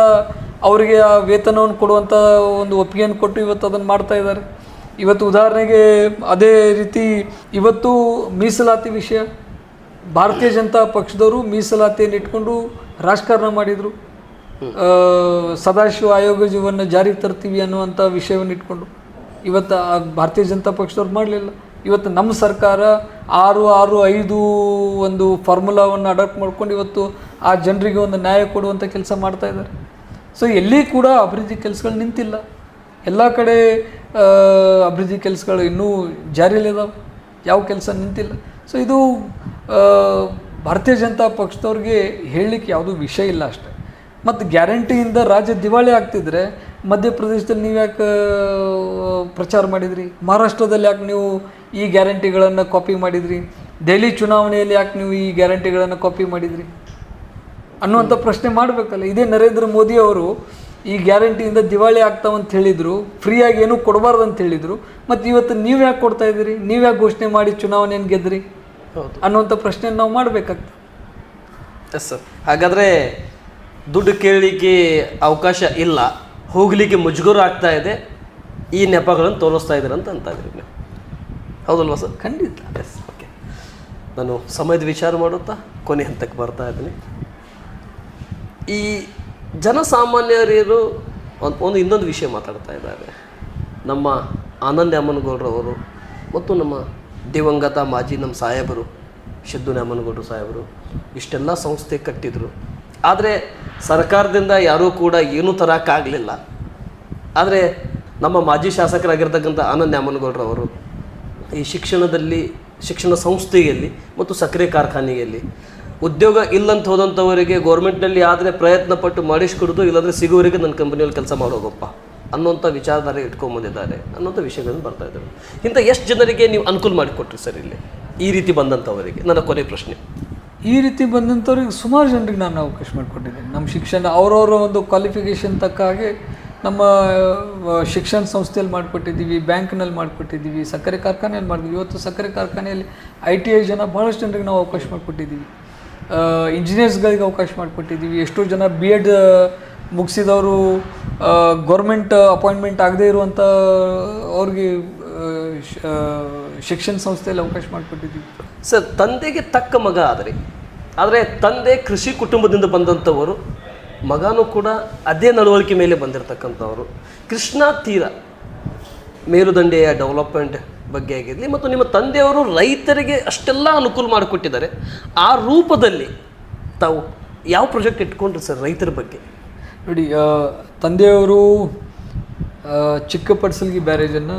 ಅವರಿಗೆ ಆ ವೇತನವನ್ನು ಕೊಡುವಂಥ ಒಂದು ಒಪ್ಪಿಗೆಯನ್ನು ಕೊಟ್ಟು ಇವತ್ತು ಅದನ್ನು ಮಾಡ್ತಾ ಇದ್ದಾರೆ. ಇವತ್ತು ಉದಾಹರಣೆಗೆ ಅದೇ ರೀತಿ ಇವತ್ತು ಮೀಸಲಾತಿ ವಿಷಯ, ಭಾರತೀಯ ಜನತಾ ಪಕ್ಷದವರು ಮೀಸಲಾತಿಯನ್ನು ಇಟ್ಕೊಂಡು ರಾಜಕಾರಣ ಮಾಡಿದರು. ಸದಾಶಿವ ಆಯೋಗವನ್ನು ಜಾರಿಗೆ ತರ್ತೀವಿ ಅನ್ನುವಂಥ ವಿಷಯವನ್ನು ಇಟ್ಕೊಂಡು ಇವತ್ತು ಭಾರತೀಯ ಜನತಾ ಪಕ್ಷದವ್ರು ಮಾಡಲಿಲ್ಲ. ಇವತ್ತು ನಮ್ಮ ಸರ್ಕಾರ 6-6-5 ಒಂದು ಫಾರ್ಮುಲಾವನ್ನು ಅಡಾಪ್ಟ್ ಮಾಡ್ಕೊಂಡು ಇವತ್ತು ಆ ಜನರಿಗೆ ಒಂದು ನ್ಯಾಯ ಕೊಡುವಂಥ ಕೆಲಸ ಮಾಡ್ತಾ ಇದ್ದಾರೆ. ಸೊ ಎಲ್ಲಿ ಕೂಡ ಅಭಿವೃದ್ಧಿ ಕೆಲಸಗಳು ನಿಂತಿಲ್ಲ, ಎಲ್ಲ ಕಡೆ ಅಭಿವೃದ್ಧಿ ಕೆಲಸಗಳು ಇನ್ನೂ ಜಾರಿಯಲ್ಲಿದ್ದಾವೆ, ಯಾವ ಕೆಲಸ ನಿಂತಿಲ್ಲ. ಸೊ ಇದು ಭಾರತೀಯ ಜನತಾ ಪಕ್ಷದವ್ರಿಗೆ ಹೇಳಲಿಕ್ಕೆ ಯಾವುದೂ ವಿಷಯ ಇಲ್ಲ ಅಷ್ಟೇ. ಮತ್ತು ಗ್ಯಾರಂಟಿಯಿಂದ ರಾಜ್ಯ ದಿವಾಳಿ ಆಗ್ತಿದ್ರೆ ಮಧ್ಯಪ್ರದೇಶದಲ್ಲಿ ನೀವು ಯಾಕೆ ಪ್ರಚಾರ ಮಾಡಿದ್ರಿ, ಮಹಾರಾಷ್ಟ್ರದಲ್ಲಿ ಯಾಕೆ ನೀವು ಈ ಗ್ಯಾರಂಟಿಗಳನ್ನು ಕಾಪಿ ಮಾಡಿದ್ರಿ, ದೆಹಲಿ ಚುನಾವಣೆಯಲ್ಲಿ ಯಾಕೆ ನೀವು ಈ ಗ್ಯಾರಂಟಿಗಳನ್ನು ಕಾಪಿ ಮಾಡಿದ್ರಿ ಅನ್ನುವಂಥ ಪ್ರಶ್ನೆ ಮಾಡಬೇಕಲ್ಲ. ಇದೇ ನರೇಂದ್ರ ಮೋದಿ ಅವರು ಈ ಗ್ಯಾರಂಟಿಯಿಂದ ದಿವಾಳಿ ಆಗ್ತಾವಂತ ಹೇಳಿದರು, ಫ್ರೀಯಾಗಿ ಏನೂ ಕೊಡಬಾರ್ದು ಅಂತ ಹೇಳಿದರು. ಮತ್ತು ಇವತ್ತು ನೀವು ಯಾಕೆ ಕೊಡ್ತಾ ಇದ್ದೀರಿ, ನೀವು ಯಾಕೆ ಘೋಷಣೆ ಮಾಡಿ ಚುನಾವಣೆಯನ್ನು ಗೆದ್ರಿ ಅನ್ನುವಂಥ ಪ್ರಶ್ನೆ ನಾವು ಮಾಡಬೇಕಾಗ್ತದೆ. Yes sir. ಹಾಗಾದರೆ ದುಡ್ಡು ಕೇಳಲಿಕ್ಕೆ ಅವಕಾಶ ಇಲ್ಲ, ಹೋಗಲಿಕ್ಕೆ ಮುಜುಗರ ಆಗ್ತಾ ಇದೆ, ಈ ನೆಪಗಳನ್ನು ತೋರಿಸ್ತಾ ಇದ್ದೀರ ಅಂತ ಇದ್ರಿ ನೀವು, ಹೌದಲ್ವಾ ಸರ್? ಖಂಡಿತ. ಎಸ್. ಓಕೆ, ನಾನು ಸಮಯದ ವಿಚಾರ ಮಾಡುತ್ತಾ ಕೊನೆ ಹಂತಕ್ಕೆ ಬರ್ತಾ ಇದ್ದೀನಿ. ಈ ಜನಸಾಮಾನ್ಯರು ಒಂದು ಇನ್ನೊಂದು ವಿಷಯ ಮಾತಾಡ್ತಾ ಇದ್ದಾರೆ. ನಮ್ಮ ಆನಂದ್ ನ್ಯಾಮನಗೌಡರವರು ಮತ್ತು ನಮ್ಮ ದಿವಂಗತ ಮಾಜಿ ನಮ್ಮ ಸಾಹೇಬರು ಸಿದ್ದು ನ್ಯಾಮನಗೌಡರು ಸಾಹೇಬರು ಇಷ್ಟೆಲ್ಲ ಸಂಸ್ಥೆ ಕಟ್ಟಿದರು. ಆದರೆ ಸರ್ಕಾರದಿಂದ ಯಾರೂ ಕೂಡ ಏನೂ ತರೋಕ್ಕಾಗಲಿಲ್ಲ. ಆದರೆ ನಮ್ಮ ಮಾಜಿ ಶಾಸಕರಾಗಿರ್ತಕ್ಕಂಥ ಆನಂದ್ ನ್ಯಾಮನಗೌಡರವರು ಈ ಶಿಕ್ಷಣ ಸಂಸ್ಥೆಯಲ್ಲಿ ಮತ್ತು ಸಕ್ಕರೆ ಕಾರ್ಖಾನೆಯಲ್ಲಿ ಉದ್ಯೋಗ ಇಲ್ಲಂತ ಹೋದಂಥವರಿಗೆ ಗೌರ್ಮೆಂಟ್ನಲ್ಲಿ ಆದರೆ ಪ್ರಯತ್ನ ಪಟ್ಟು ಮಾಡಿಸ್ಕೊಡೋದು, ಇಲ್ಲಾಂದರೆ ಸಿಗೋವರೆಗೆ ನನ್ನ ಕಂಪನಿಯಲ್ಲಿ ಕೆಲಸ ಮಾಡೋಗಪ್ಪ ಅನ್ನೋಂಥ ವಿಚಾರಧಾರೆ ಇಟ್ಕೊಂಬಂದಿದ್ದಾರೆ ಅನ್ನೋಂಥ ವಿಷಯಗಳನ್ನು ಬರ್ತಾ ಇದ್ದಾರೆ. ಇಂಥ ಎಷ್ಟು ಜನರಿಗೆ ನೀವು ಅನುಕೂಲ ಮಾಡಿಕೊಟ್ರಿ ಸರ್ ಇಲ್ಲಿ ಈ ರೀತಿ ಬಂದಂಥವರಿಗೆ? ನನ್ನ ಕೊನೆ ಪ್ರಶ್ನೆ. ಈ ರೀತಿ ಬಂದಂಥವ್ರಿಗೆ ಸುಮಾರು ಜನರಿಗೆ ನಾನು ಅವಕಾಶ ಮಾಡಿಕೊಟ್ಟಿದ್ದೀನಿ. ನಮ್ಮ ಶಿಕ್ಷಣ ಅವರವರ ಒಂದು ಕ್ವಾಲಿಫಿಕೇಷನ್ ತಕ್ಕ ಹಾಗೆ ನಮ್ಮ ಶಿಕ್ಷಣ ಸಂಸ್ಥೆಯಲ್ಲಿ ಮಾಡಿಕೊಟ್ಟಿದ್ದೀವಿ, ಬ್ಯಾಂಕ್ನಲ್ಲಿ ಮಾಡಿಕೊಟ್ಟಿದ್ದೀವಿ, ಸಕ್ಕರೆ ಕಾರ್ಖಾನೆಯಲ್ಲಿ ಮಾಡಿದ್ವಿ. ಇವತ್ತು ಸಕ್ಕರೆ ಕಾರ್ಖಾನೆಯಲ್ಲಿ ITI ಜನ ಭಾಳಷ್ಟು ಜನರಿಗೆ ನಾವು ಅವಕಾಶ ಮಾಡಿಕೊಟ್ಟಿದ್ದೀವಿ. ಇಂಜಿನಿಯರ್ಸ್ಗಳಿಗೆ ಅವಕಾಶ ಮಾಡಿಕೊಟ್ಟಿದ್ದೀವಿ. ಎಷ್ಟೋ ಜನ B.Ed ಮುಗಿಸಿದವರು ಗೌರ್ಮೆಂಟ್ ಅಪಾಯಿಂಟ್ಮೆಂಟ್ ಆಗದೇ ಇರುವಂಥ ಅವ್ರಿಗೆ ಶಿಕ್ಷಣ ಸಂಸ್ಥೆಯಲ್ಲಿ ಅವಕಾಶ ಮಾಡಿಕೊಟ್ಟಿದ್ದೀವಿ. ಸರ್, ತಂದೆಗೆ ತಕ್ಕ ಮಗ ಆದರೆ ತಂದೆ ಕೃಷಿ ಕುಟುಂಬದಿಂದ ಬಂದಂಥವರು, ಮಗನೂ ಕೂಡ ಅದೇ ನಡವಳಿಕೆ ಮೇಲೆ ಬಂದಿರತಕ್ಕಂಥವರು. ಕೃಷ್ಣಾ ತೀರ ಮೇಲುದಂಡೆಯ ಡೆವಲಪ್ಮೆಂಟ್ ಬಗ್ಗೆ ಆಗಿರಲಿ ಮತ್ತು ನಿಮ್ಮ ತಂದೆಯವರು ರೈತರಿಗೆ ಅಷ್ಟೆಲ್ಲ ಅನುಕೂಲ ಮಾಡಿಕೊಟ್ಟಿದ್ದಾರೆ. ಆ ರೂಪದಲ್ಲಿ ತಾವು ಯಾವ ಪ್ರಾಜೆಕ್ಟ್ ಇಟ್ಕೊಂಡ್ರಿ ಸರ್ ರೈತರ ಬಗ್ಗೆ? ನೋಡಿ, ತಂದೆಯವರು ಚಿಕ್ಕ ಪಡ್ಸಲ್ಗಿ ಬ್ಯಾರೇಜನ್ನು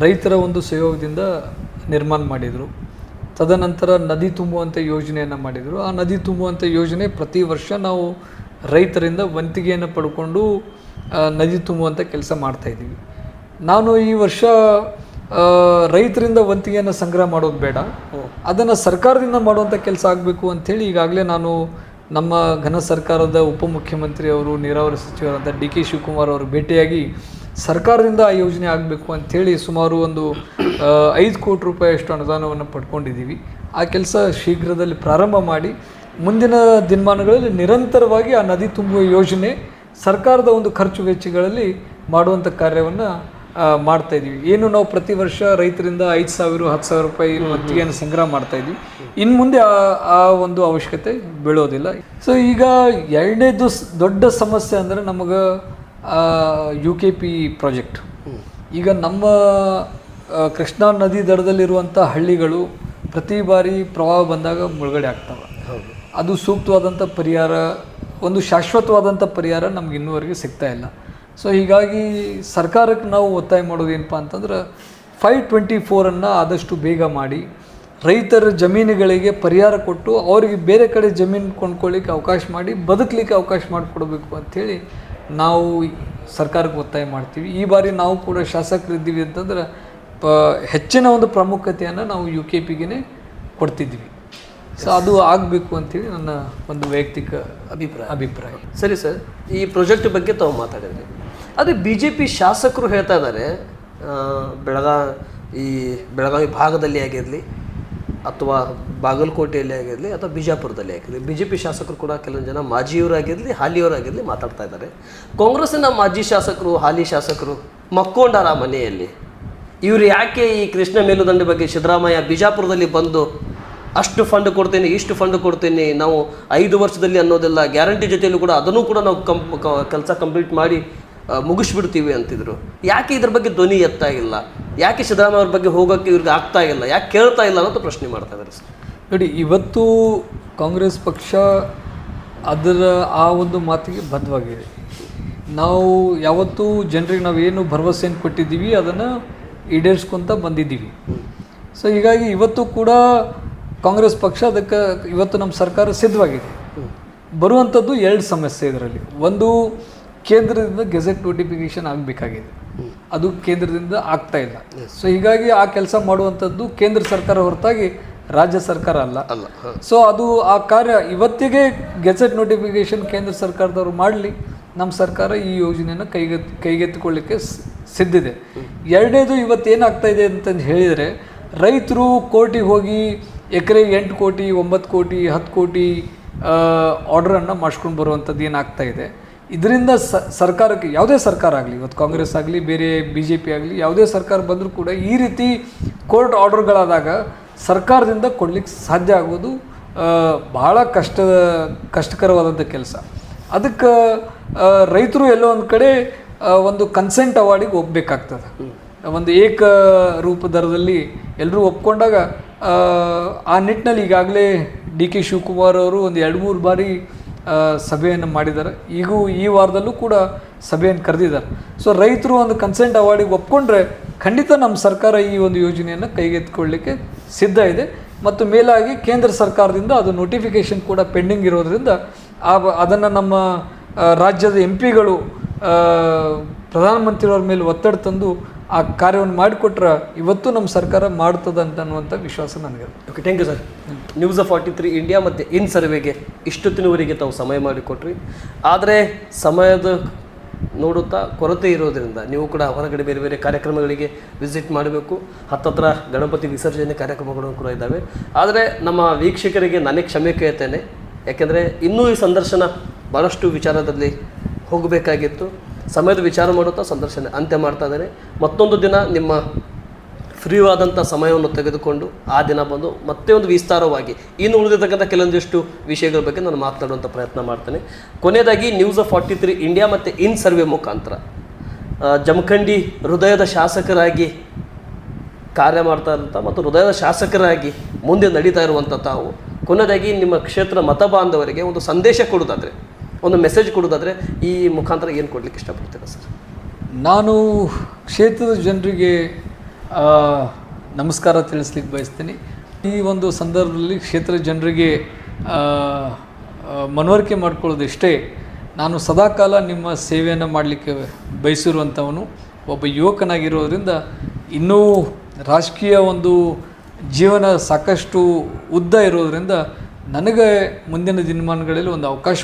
ರೈತರ ಒಂದು ಸಹಯೋಗದಿಂದ ನಿರ್ಮಾಣ ಮಾಡಿದರು. ತದನಂತರ ನದಿ ತುಂಬುವಂಥ ಯೋಜನೆಯನ್ನು ಮಾಡಿದರು. ಆ ನದಿ ತುಂಬುವಂಥ ಯೋಜನೆ ಪ್ರತಿ ವರ್ಷ ನಾವು ರೈತರಿಂದ ವಂತಿಗೆಯನ್ನು ಪಡ್ಕೊಂಡು ನದಿ ತುಂಬುವಂಥ ಕೆಲಸ ಮಾಡ್ತಾಯಿದ್ದೀವಿ. ನಾನು ಈ ವರ್ಷ ರೈತರಿಂದ ವಂತಿಗೆಯನ್ನು ಸಂಗ್ರಹ ಮಾಡೋದು ಬೇಡ, ಅದನ್ನು ಸರ್ಕಾರದಿಂದ ಮಾಡುವಂಥ ಕೆಲಸ ಆಗಬೇಕು ಅಂಥೇಳಿ ಈಗಾಗಲೇ ನಾನು ನಮ್ಮ ಘನ ಸರ್ಕಾರದ ಉಪಮುಖ್ಯಮಂತ್ರಿ ಅವರು, ನೀರಾವರಿ ಸಚಿವರಾದ DK ಶಿವಕುಮಾರ್ ಅವರು ಭೇಟಿಯಾಗಿ ಸರ್ಕಾರದಿಂದ ಆ ಯೋಜನೆ ಆಗಬೇಕು ಅಂಥೇಳಿ ಸುಮಾರು ಒಂದು 5 ಕೋಟಿ ರೂಪಾಯಿಯಷ್ಟು ಅನುದಾನವನ್ನು ಪಡ್ಕೊಂಡಿದ್ದೀವಿ. ಆ ಕೆಲಸ ಶೀಘ್ರದಲ್ಲಿ ಪ್ರಾರಂಭ ಮಾಡಿ ಮುಂದಿನ ದಿನಮಾನಗಳಲ್ಲಿ ನಿರಂತರವಾಗಿ ಆ ನದಿ ತುಂಬುವ ಯೋಜನೆ ಸರ್ಕಾರದ ಒಂದು ಖರ್ಚು ವೆಚ್ಚಗಳಲ್ಲಿ ಮಾಡುವಂಥ ಕಾರ್ಯವನ್ನು ಮಾಡ್ತಾಯಿದ್ದೀವಿ. ಏನು ನಾವು ಪ್ರತಿ ವರ್ಷ ರೈತರಿಂದ 5,000 10,000 ರೂಪಾಯಿ ವಂತಿಗೆಯನ್ನು ಸಂಗ್ರಹ ಮಾಡ್ತಾಯಿದ್ವಿ. ಇನ್ನು ಮುಂದೆ ಆ ಒಂದು ಅವಶ್ಯಕತೆ ಬೀಳೋದಿಲ್ಲ. ಸೊ ಈಗ ಎರಡನೇದು ದೊಡ್ಡ ಸಮಸ್ಯೆ ಅಂದರೆ ನಮಗೆ UKP ಪ್ರಾಜೆಕ್ಟ್. ಈಗ ನಮ್ಮ ಕೃಷ್ಣಾ ನದಿ ದಡದಲ್ಲಿರುವಂಥ ಹಳ್ಳಿಗಳು ಪ್ರತಿ ಬಾರಿ ಪ್ರವಾಹ ಬಂದಾಗ ಮುಳುಗಡೆ ಆಗ್ತವೆ. ಅದು ಸೂಕ್ತವಾದಂಥ ಪರಿಹಾರ, ಒಂದು ಶಾಶ್ವತವಾದಂಥ ಪರಿಹಾರ ನಮ್ಗೆ ಇನ್ನೂವರೆಗೆ ಸಿಗ್ತಾ ಇಲ್ಲ. ಸೊ ಹೀಗಾಗಿ ಸರ್ಕಾರಕ್ಕೆ ನಾವು ಒತ್ತಾಯ ಮಾಡೋದು ಏನಪ್ಪ ಅಂತಂದ್ರೆ 524 ಆದಷ್ಟು ಬೇಗ ಮಾಡಿ ರೈತರ ಜಮೀನುಗಳಿಗೆ ಪರಿಹಾರ ಕೊಟ್ಟು ಅವರಿಗೆ ಬೇರೆ ಕಡೆ ಜಮೀನು ಕೊಂಡ್ಕೊಳ್ಳಿಕ್ಕೆ ಅವಕಾಶ ಮಾಡಿ ಬದುಕಲಿಕ್ಕೆ ಅವಕಾಶ ಮಾಡಿಕೊಡ್ಬೇಕು ಅಂಥೇಳಿ ನಾವು ಸರ್ಕಾರಕ್ಕೆ ಒತ್ತಾಯ ಮಾಡ್ತೀವಿ. ಈ ಬಾರಿ ನಾವು ಕೂಡ ಶಾಸಕರಿದ್ದೀವಿ ಅಂತಂದ್ರೆ ಹೆಚ್ಚಿನ ಒಂದು ಪ್ರಾಮುಖ್ಯತೆಯನ್ನು ನಾವು UKPಗೆ ಕೊಡ್ತಿದ್ವಿ. ಸೊ ಅದು ಆಗಬೇಕು ಅಂಥೇಳಿ ನನ್ನ ಒಂದು ವೈಯಕ್ತಿಕ ಅಭಿಪ್ರಾಯ. ಸರಿ ಸರ್, ಈ ಪ್ರಾಜೆಕ್ಟ್ ಬಗ್ಗೆ ತಾವು ಮಾತಾಡಿದ್ರಿ. ಅದೇ BJP ಶಾಸಕರು ಹೇಳ್ತಾ ಇದ್ದಾರೆ, ಬೆಳಗಾವಿ ಭಾಗದಲ್ಲಿ ಆಗಿರಲಿ ಅಥವಾ ಬಾಗಲಕೋಟೆಯಲ್ಲಿ ಆಗಿರಲಿ ಅಥವಾ ಬಿಜಾಪುರದಲ್ಲಿ ಆಗಿರಲಿ, BJP ಶಾಸಕರು ಕೂಡ ಕೆಲವೊಂದು ಜನ ಮಾಜಿಯವರಾಗಿರಲಿ ಹಾಲಿಯವರಾಗಿರಲಿ ಮಾತಾಡ್ತಾ ಇದ್ದಾರೆ. ಕಾಂಗ್ರೆಸ್ಸಿನ ಮಾಜಿ ಶಾಸಕರು ಹಾಲಿ ಶಾಸಕರು ಮಕ್ಕೊಂಡಾರ ಮನೆಯಲ್ಲಿ. ಇವರು ಯಾಕೆ ಈ ಕೃಷ್ಣ ಮೇಲುದಂಡೆ ಬಗ್ಗೆ ಸಿದ್ದರಾಮಯ್ಯ ಬಿಜಾಪುರದಲ್ಲಿ ಬಂದು ಅಷ್ಟು ಫಂಡ್ ಕೊಡ್ತೀನಿ, ಇಷ್ಟು ಫಂಡ್ ಕೊಡ್ತೀನಿ, ನಾವು 5 ವರ್ಷದಲ್ಲಿ ಅನ್ನೋದೆಲ್ಲ ಗ್ಯಾರಂಟಿ ಜೊತೆಯಲ್ಲೂ ಕೂಡ ಅದನ್ನು ಕೂಡ ನಾವು ಕೆಲಸ ಕಂಪ್ಲೀಟ್ ಮಾಡಿ ಮುಗಿಸ್ಬಿಡ್ತೀವಿ ಅಂತಿದ್ರು. ಯಾಕೆ ಇದ್ರ ಬಗ್ಗೆ ಧ್ವನಿ ಎತ್ತಾ ಇಲ್ಲ? ಯಾಕೆ ಸಿದ್ದರಾಮಯ್ಯ ಅವ್ರ ಬಗ್ಗೆ ಹೋಗೋಕ್ಕೆ ಇವ್ರಿಗೆ ಆಗ್ತಾ ಇಲ್ಲ? ಯಾಕೆ ಕೇಳ್ತಾ ಇಲ್ಲ ಅನ್ನೋದು ಪ್ರಶ್ನೆ ಮಾಡ್ತಾ ಇದ್ದಾರೆ ಸರ್. ನೋಡಿ, ಇವತ್ತು ಕಾಂಗ್ರೆಸ್ ಪಕ್ಷ ಅದರ ಆ ಒಂದು ಮಾತಿಗೆ ಬದ್ಧವಾಗಿದೆ. ನಾವು ಯಾವತ್ತೂ ಜನರಿಗೆ ನಾವೇನು ಭರವಸೆಯನ್ನು ಕೊಟ್ಟಿದ್ದೀವಿ ಅದನ್ನು ಈಡೇರಿಸ್ಕೊತ ಬಂದಿದ್ದೀವಿ. ಸೊ ಹೀಗಾಗಿ ಇವತ್ತು ಕೂಡ ಕಾಂಗ್ರೆಸ್ ಪಕ್ಷ ಅದಕ್ಕೆ ಇವತ್ತು ನಮ್ಮ ಸರ್ಕಾರ ಸಿದ್ಧವಾಗಿದೆ. ಬರುವಂಥದ್ದು 2 ಸಮಸ್ಯೆ ಇದರಲ್ಲಿ. ಒಂದು, ಕೇಂದ್ರದಿಂದ ಗೆಜೆಟ್ ನೋಟಿಫಿಕೇಷನ್ ಆಗಬೇಕಾಗಿದೆ, ಅದು ಕೇಂದ್ರದಿಂದ ಆಗ್ತಾ ಇಲ್ಲ. ಸೊ ಹೀಗಾಗಿ ಆ ಕೆಲಸ ಮಾಡುವಂಥದ್ದು ಕೇಂದ್ರ ಸರ್ಕಾರ ಹೊರತಾಗಿ ರಾಜ್ಯ ಸರ್ಕಾರ ಅಲ್ಲ. ಸೊ ಅದು ಆ ಕಾರ್ಯ ಇವತ್ತಿಗೆ ಗೆಜೆಟ್ ನೋಟಿಫಿಕೇಶನ್ ಕೇಂದ್ರ ಸರ್ಕಾರದವರು ಮಾಡಲಿ, ನಮ್ಮ ಸರ್ಕಾರ ಈ ಯೋಜನೆಯನ್ನು ಕೈಗೆತ್ತಿಕೊಳ್ಳಿಕ್ಕೆ ಸಿದ್ಧಿದೆ. ಎರಡನೇದು ಇವತ್ತೇನಾಗ್ತಾ ಇದೆ ಅಂತಂದು ಹೇಳಿದರೆ, ರೈತರು ಕೋರ್ಟಿಗೆ ಹೋಗಿ ಎಕರೆಗೆ 8 ಕೋಟಿ 9 ಕೋಟಿ 10 ಕೋಟಿ ಆರ್ಡ್ರನ್ನು ಮಾಡಿಸ್ಕೊಂಡು ಬರುವಂಥದ್ದು ಏನಾಗ್ತಾ ಇದೆ. ಇದರಿಂದ ಸರ್ಕಾರಕ್ಕೆ, ಯಾವುದೇ ಸರ್ಕಾರ ಆಗಲಿ, ಇವತ್ತು ಕಾಂಗ್ರೆಸ್ ಆಗಲಿ ಬೇರೆ BJP ಆಗಲಿ, ಯಾವುದೇ ಸರ್ಕಾರ ಬಂದರೂ ಕೂಡ ಈ ರೀತಿ ಕೋರ್ಟ್ ಆರ್ಡರ್ಗಳಾದಾಗ ಸರ್ಕಾರದಿಂದ ಕೊಡ್ಲಿಕ್ಕೆ ಸಾಧ್ಯ ಆಗೋದು ಬಹಳ ಕಷ್ಟಕರವಾದಂಥ ಕೆಲಸ. ಅದಕ್ಕೆ ರೈತರು ಎಲ್ಲೋ ಒಂದು ಕಡೆ ಒಂದು ಕನ್ಸೆಂಟ್ ಅವಾರ್ಡಿಗೆ ಹೋಗ್ಬೇಕಾಗ್ತದೆ. ಒಂದು ಏಕ ರೂಪ ದರದಲ್ಲಿ ಎಲ್ಲರೂ ಒಪ್ಕೊಂಡಾಗ ಆ ನಿಟ್ಟಿನಲ್ಲಿ ಈಗಾಗಲೇ DK ಶಿವಕುಮಾರ್ ಅವರು ಒಂದು 2-3 ಬಾರಿ ಸಭೆಯನ್ನು ಮಾಡಿದ್ದಾರೆ. ಈಗೂ ಈ ವಾರದಲ್ಲೂ ಕೂಡ ಸಭೆಯನ್ನು ಕರೆದಿದ್ದಾರೆ. ಸೊ ರೈತರು ಒಂದು ಕನ್ಸೆಂಟ್ ಅವಾರ್ಡಿಗೆ ಒಪ್ಕೊಂಡ್ರೆ ಖಂಡಿತ ನಮ್ಮ ಸರ್ಕಾರ ಈ ಒಂದು ಯೋಜನೆಯನ್ನು ಕೈಗೆತ್ತಿಕೊಳ್ಳಲಿಕ್ಕೆ ಸಿದ್ಧ ಇದೆ. ಮತ್ತು ಮೇಲಾಗಿ ಕೇಂದ್ರ ಸರ್ಕಾರದಿಂದ ಅದು ನೋಟಿಫಿಕೇಷನ್ ಕೂಡ ಪೆಂಡಿಂಗ್ ಇರೋದರಿಂದ ಅದನ್ನು ನಮ್ಮ ರಾಜ್ಯದ MP ಗಳು ಪ್ರಧಾನಮಂತ್ರಿಯವ್ರ ಮೇಲೆ ಒತ್ತಡ ತಂದು ಆ ಕಾರ್ಯವನ್ನು ಮಾಡಿಕೊಟ್ರೆ ಇವತ್ತು ನಮ್ಮ ಸರ್ಕಾರ ಮಾಡ್ತದೆ ಅನ್ನುವಂಥ ವಿಶ್ವಾಸ ನನಗೆ. Okay, thank you sir. News 43 India ಮತ್ತು ಇನ್ ಸರ್ವೆಗೆ ಇಷ್ಟೊತ್ತಿನವರೆಗೆ ತಾವು ಸಮಯ ಮಾಡಿಕೊಟ್ರಿ. ಆದರೆ ಸಮಯದ ನೋಡುತ್ತಾ ಕೊರತೆ ಇರೋದರಿಂದ ನೀವು ಕೂಡ ಹೊರಗಡೆ ಬೇರೆ ಬೇರೆ ಕಾರ್ಯಕ್ರಮಗಳಿಗೆ ವಿಸಿಟ್ ಮಾಡಬೇಕು. ಹತ್ತತ್ರ ಗಣಪತಿ ವಿಸರ್ಜನೆ ಕಾರ್ಯಕ್ರಮಗಳು ಕೂಡ ಇದ್ದಾವೆ. ಆದರೆ ನಮ್ಮ ವೀಕ್ಷಕರಿಗೆ ನಾನೇ ಕ್ಷಮೆ ಕೇಳ್ತೇನೆ, ಯಾಕೆಂದರೆ ಇನ್ನೂ ಈ ಸಂದರ್ಶನ ಭಾಳಷ್ಟು ವಿಚಾರದಲ್ಲಿ ಹೋಗಬೇಕಾಗಿತ್ತು. ಸಮಯದ ವಿಚಾರ ಮಾಡುತ್ತಾ ಸಂದರ್ಶನ ಅಂತ್ಯ ಮಾಡ್ತಾ ಇದ್ದೇನೆ. ಮತ್ತೊಂದು ದಿನ ನಿಮ್ಮ ಫ್ರೀವಾದಂಥ ಸಮಯವನ್ನು ತೆಗೆದುಕೊಂಡು ಆ ದಿನ ಬಂದು ಮತ್ತೆ ಒಂದು ವಿಸ್ತಾರವಾಗಿ ಇನ್ನು ಉಳಿದಿರ್ತಕ್ಕಂಥ ಕೆಲವೊಂದಿಷ್ಟು ವಿಷಯಗಳ ಬಗ್ಗೆ ನಾನು ಮಾತನಾಡುವಂಥ ಪ್ರಯತ್ನ ಮಾಡ್ತೇನೆ. ಕೊನೆಯದಾಗಿ ನ್ಯೂಸ್ 43 ಇಂಡಿಯಾ ಮತ್ತು ಇನ್ ಸರ್ವೆ ಮುಖಾಂತರ ಜಮಖಂಡಿ ಹೃದಯದ ಶಾಸಕರಾಗಿ ಕಾರ್ಯ ಮಾಡ್ತಾ ಇರುವಂಥ ಮತ್ತು ಹೃದಯದ ಶಾಸಕರಾಗಿ ಮುಂದೆ ನಡೀತಾ ಇರುವಂಥ ತಾವು ಕೊನೆಯದಾಗಿ ನಿಮ್ಮ ಕ್ಷೇತ್ರ ಮತ ಬಾಂಧವರಿಗೆ ಒಂದು ಸಂದೇಶ ಕೊಡೋದಾದರೆ, ಒಂದು ಮೆಸೇಜ್ ಕೊಡೋದಾದರೆ ಈ ಮುಖಾಂತರ ಏನು ಕೊಡಲಿಕ್ಕೆ ಇಷ್ಟಪಡ್ತೀರಾ ಸರ್? ನಾನು ಕ್ಷೇತ್ರದ ಜನರಿಗೆ ನಮಸ್ಕಾರ ತಿಳಿಸ್ಲಿಕ್ಕೆ ಬಯಸ್ತೀನಿ. ಈ ಒಂದು ಸಂದರ್ಭದಲ್ಲಿ ಕ್ಷೇತ್ರದ ಜನರಿಗೆ ಮನವರಿಕೆ ಮಾಡ್ಕೊಳ್ಳೋದಿಷ್ಟೇ, ನಾನು ಸದಾಕಾಲ ನಿಮ್ಮ ಸೇವೆಯನ್ನು ಮಾಡಲಿಕ್ಕೆ ಬಯಸಿರುವಂಥವನು, ಒಬ್ಬ ಯುವಕನಾಗಿರೋದ್ರಿಂದ ಇನ್ನೂ ರಾಜಕೀಯ ಒಂದು ಜೀವನ ಸಾಕಷ್ಟು ಉದ್ದ ಇರೋದರಿಂದ ನನಗೆ ಮುಂದಿನ ದಿನಮಾನಗಳಲ್ಲಿ ಒಂದು ಅವಕಾಶ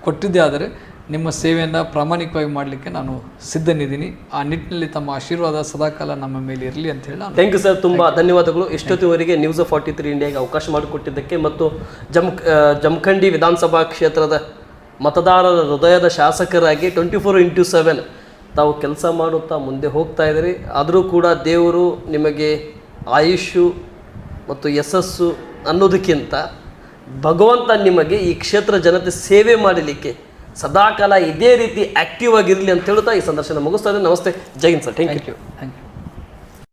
ಕೊಟ್ಟಿದ್ದೇ ಆದರೆ ನಿಮ್ಮ ಸೇವೆಯನ್ನು ಪ್ರಾಮಾಣಿಕವಾಗಿ ಮಾಡಲಿಕ್ಕೆ ನಾನು ಸಿದ್ಧನಿದ್ದೀನಿ. ಆ ನಿಟ್ಟಿನಲ್ಲಿ ತಮ್ಮ ಆಶೀರ್ವಾದ ಸದಾಕಾಲ ನಮ್ಮ ಮೇಲೆ ಇರಲಿ ಅಂತ ಹೇಳಿ ಥ್ಯಾಂಕ್ ಯು ಸರ್, ತುಂಬ ಧನ್ಯವಾದಗಳು. ಇಷ್ಟೊತ್ತಿವರೆಗೆ ನ್ಯೂಸ್ 43 ಇಂಡಿಯಾಗೆ ಅವಕಾಶ ಮಾಡಿಕೊಟ್ಟಿದ್ದಕ್ಕೆ ಮತ್ತು ಜಮಖಂಡಿ ವಿಧಾನಸಭಾ ಕ್ಷೇತ್ರದ ಮತದಾರರ ಹೃದಯದ ಶಾಸಕರಾಗಿ 24x7 ತಾವು ಕೆಲಸ ಮಾಡುತ್ತಾ ಮುಂದೆ ಹೋಗ್ತಾ ಇದ್ದೀರಿ. ಆದರೂ ಕೂಡ ದೇವರು ನಿಮಗೆ ಆಯುಷು ಮತ್ತು ಯಶಸ್ಸು ಅನ್ನೋದಕ್ಕಿಂತ ಭಗವಂತ ನಿಮಗೆ ಈ ಕ್ಷೇತ್ರ ಜನತೆ ಸೇವೆ ಮಾಡಲಿಕ್ಕೆ ಸದಾಕಾಲ ಇದೇ ರೀತಿ ಆ್ಯಕ್ಟಿವ್ ಆಗಿರಲಿ ಅಂತ ಹೇಳ್ತಾ ಈ ಸಂದರ್ಶನ ಮುಗಿಸ್ತಾ ಇದ್ದೀನಿ. ನಮಸ್ತೆ, ಜೈ ಹಿಂದ್ ಸರ್. Thank you.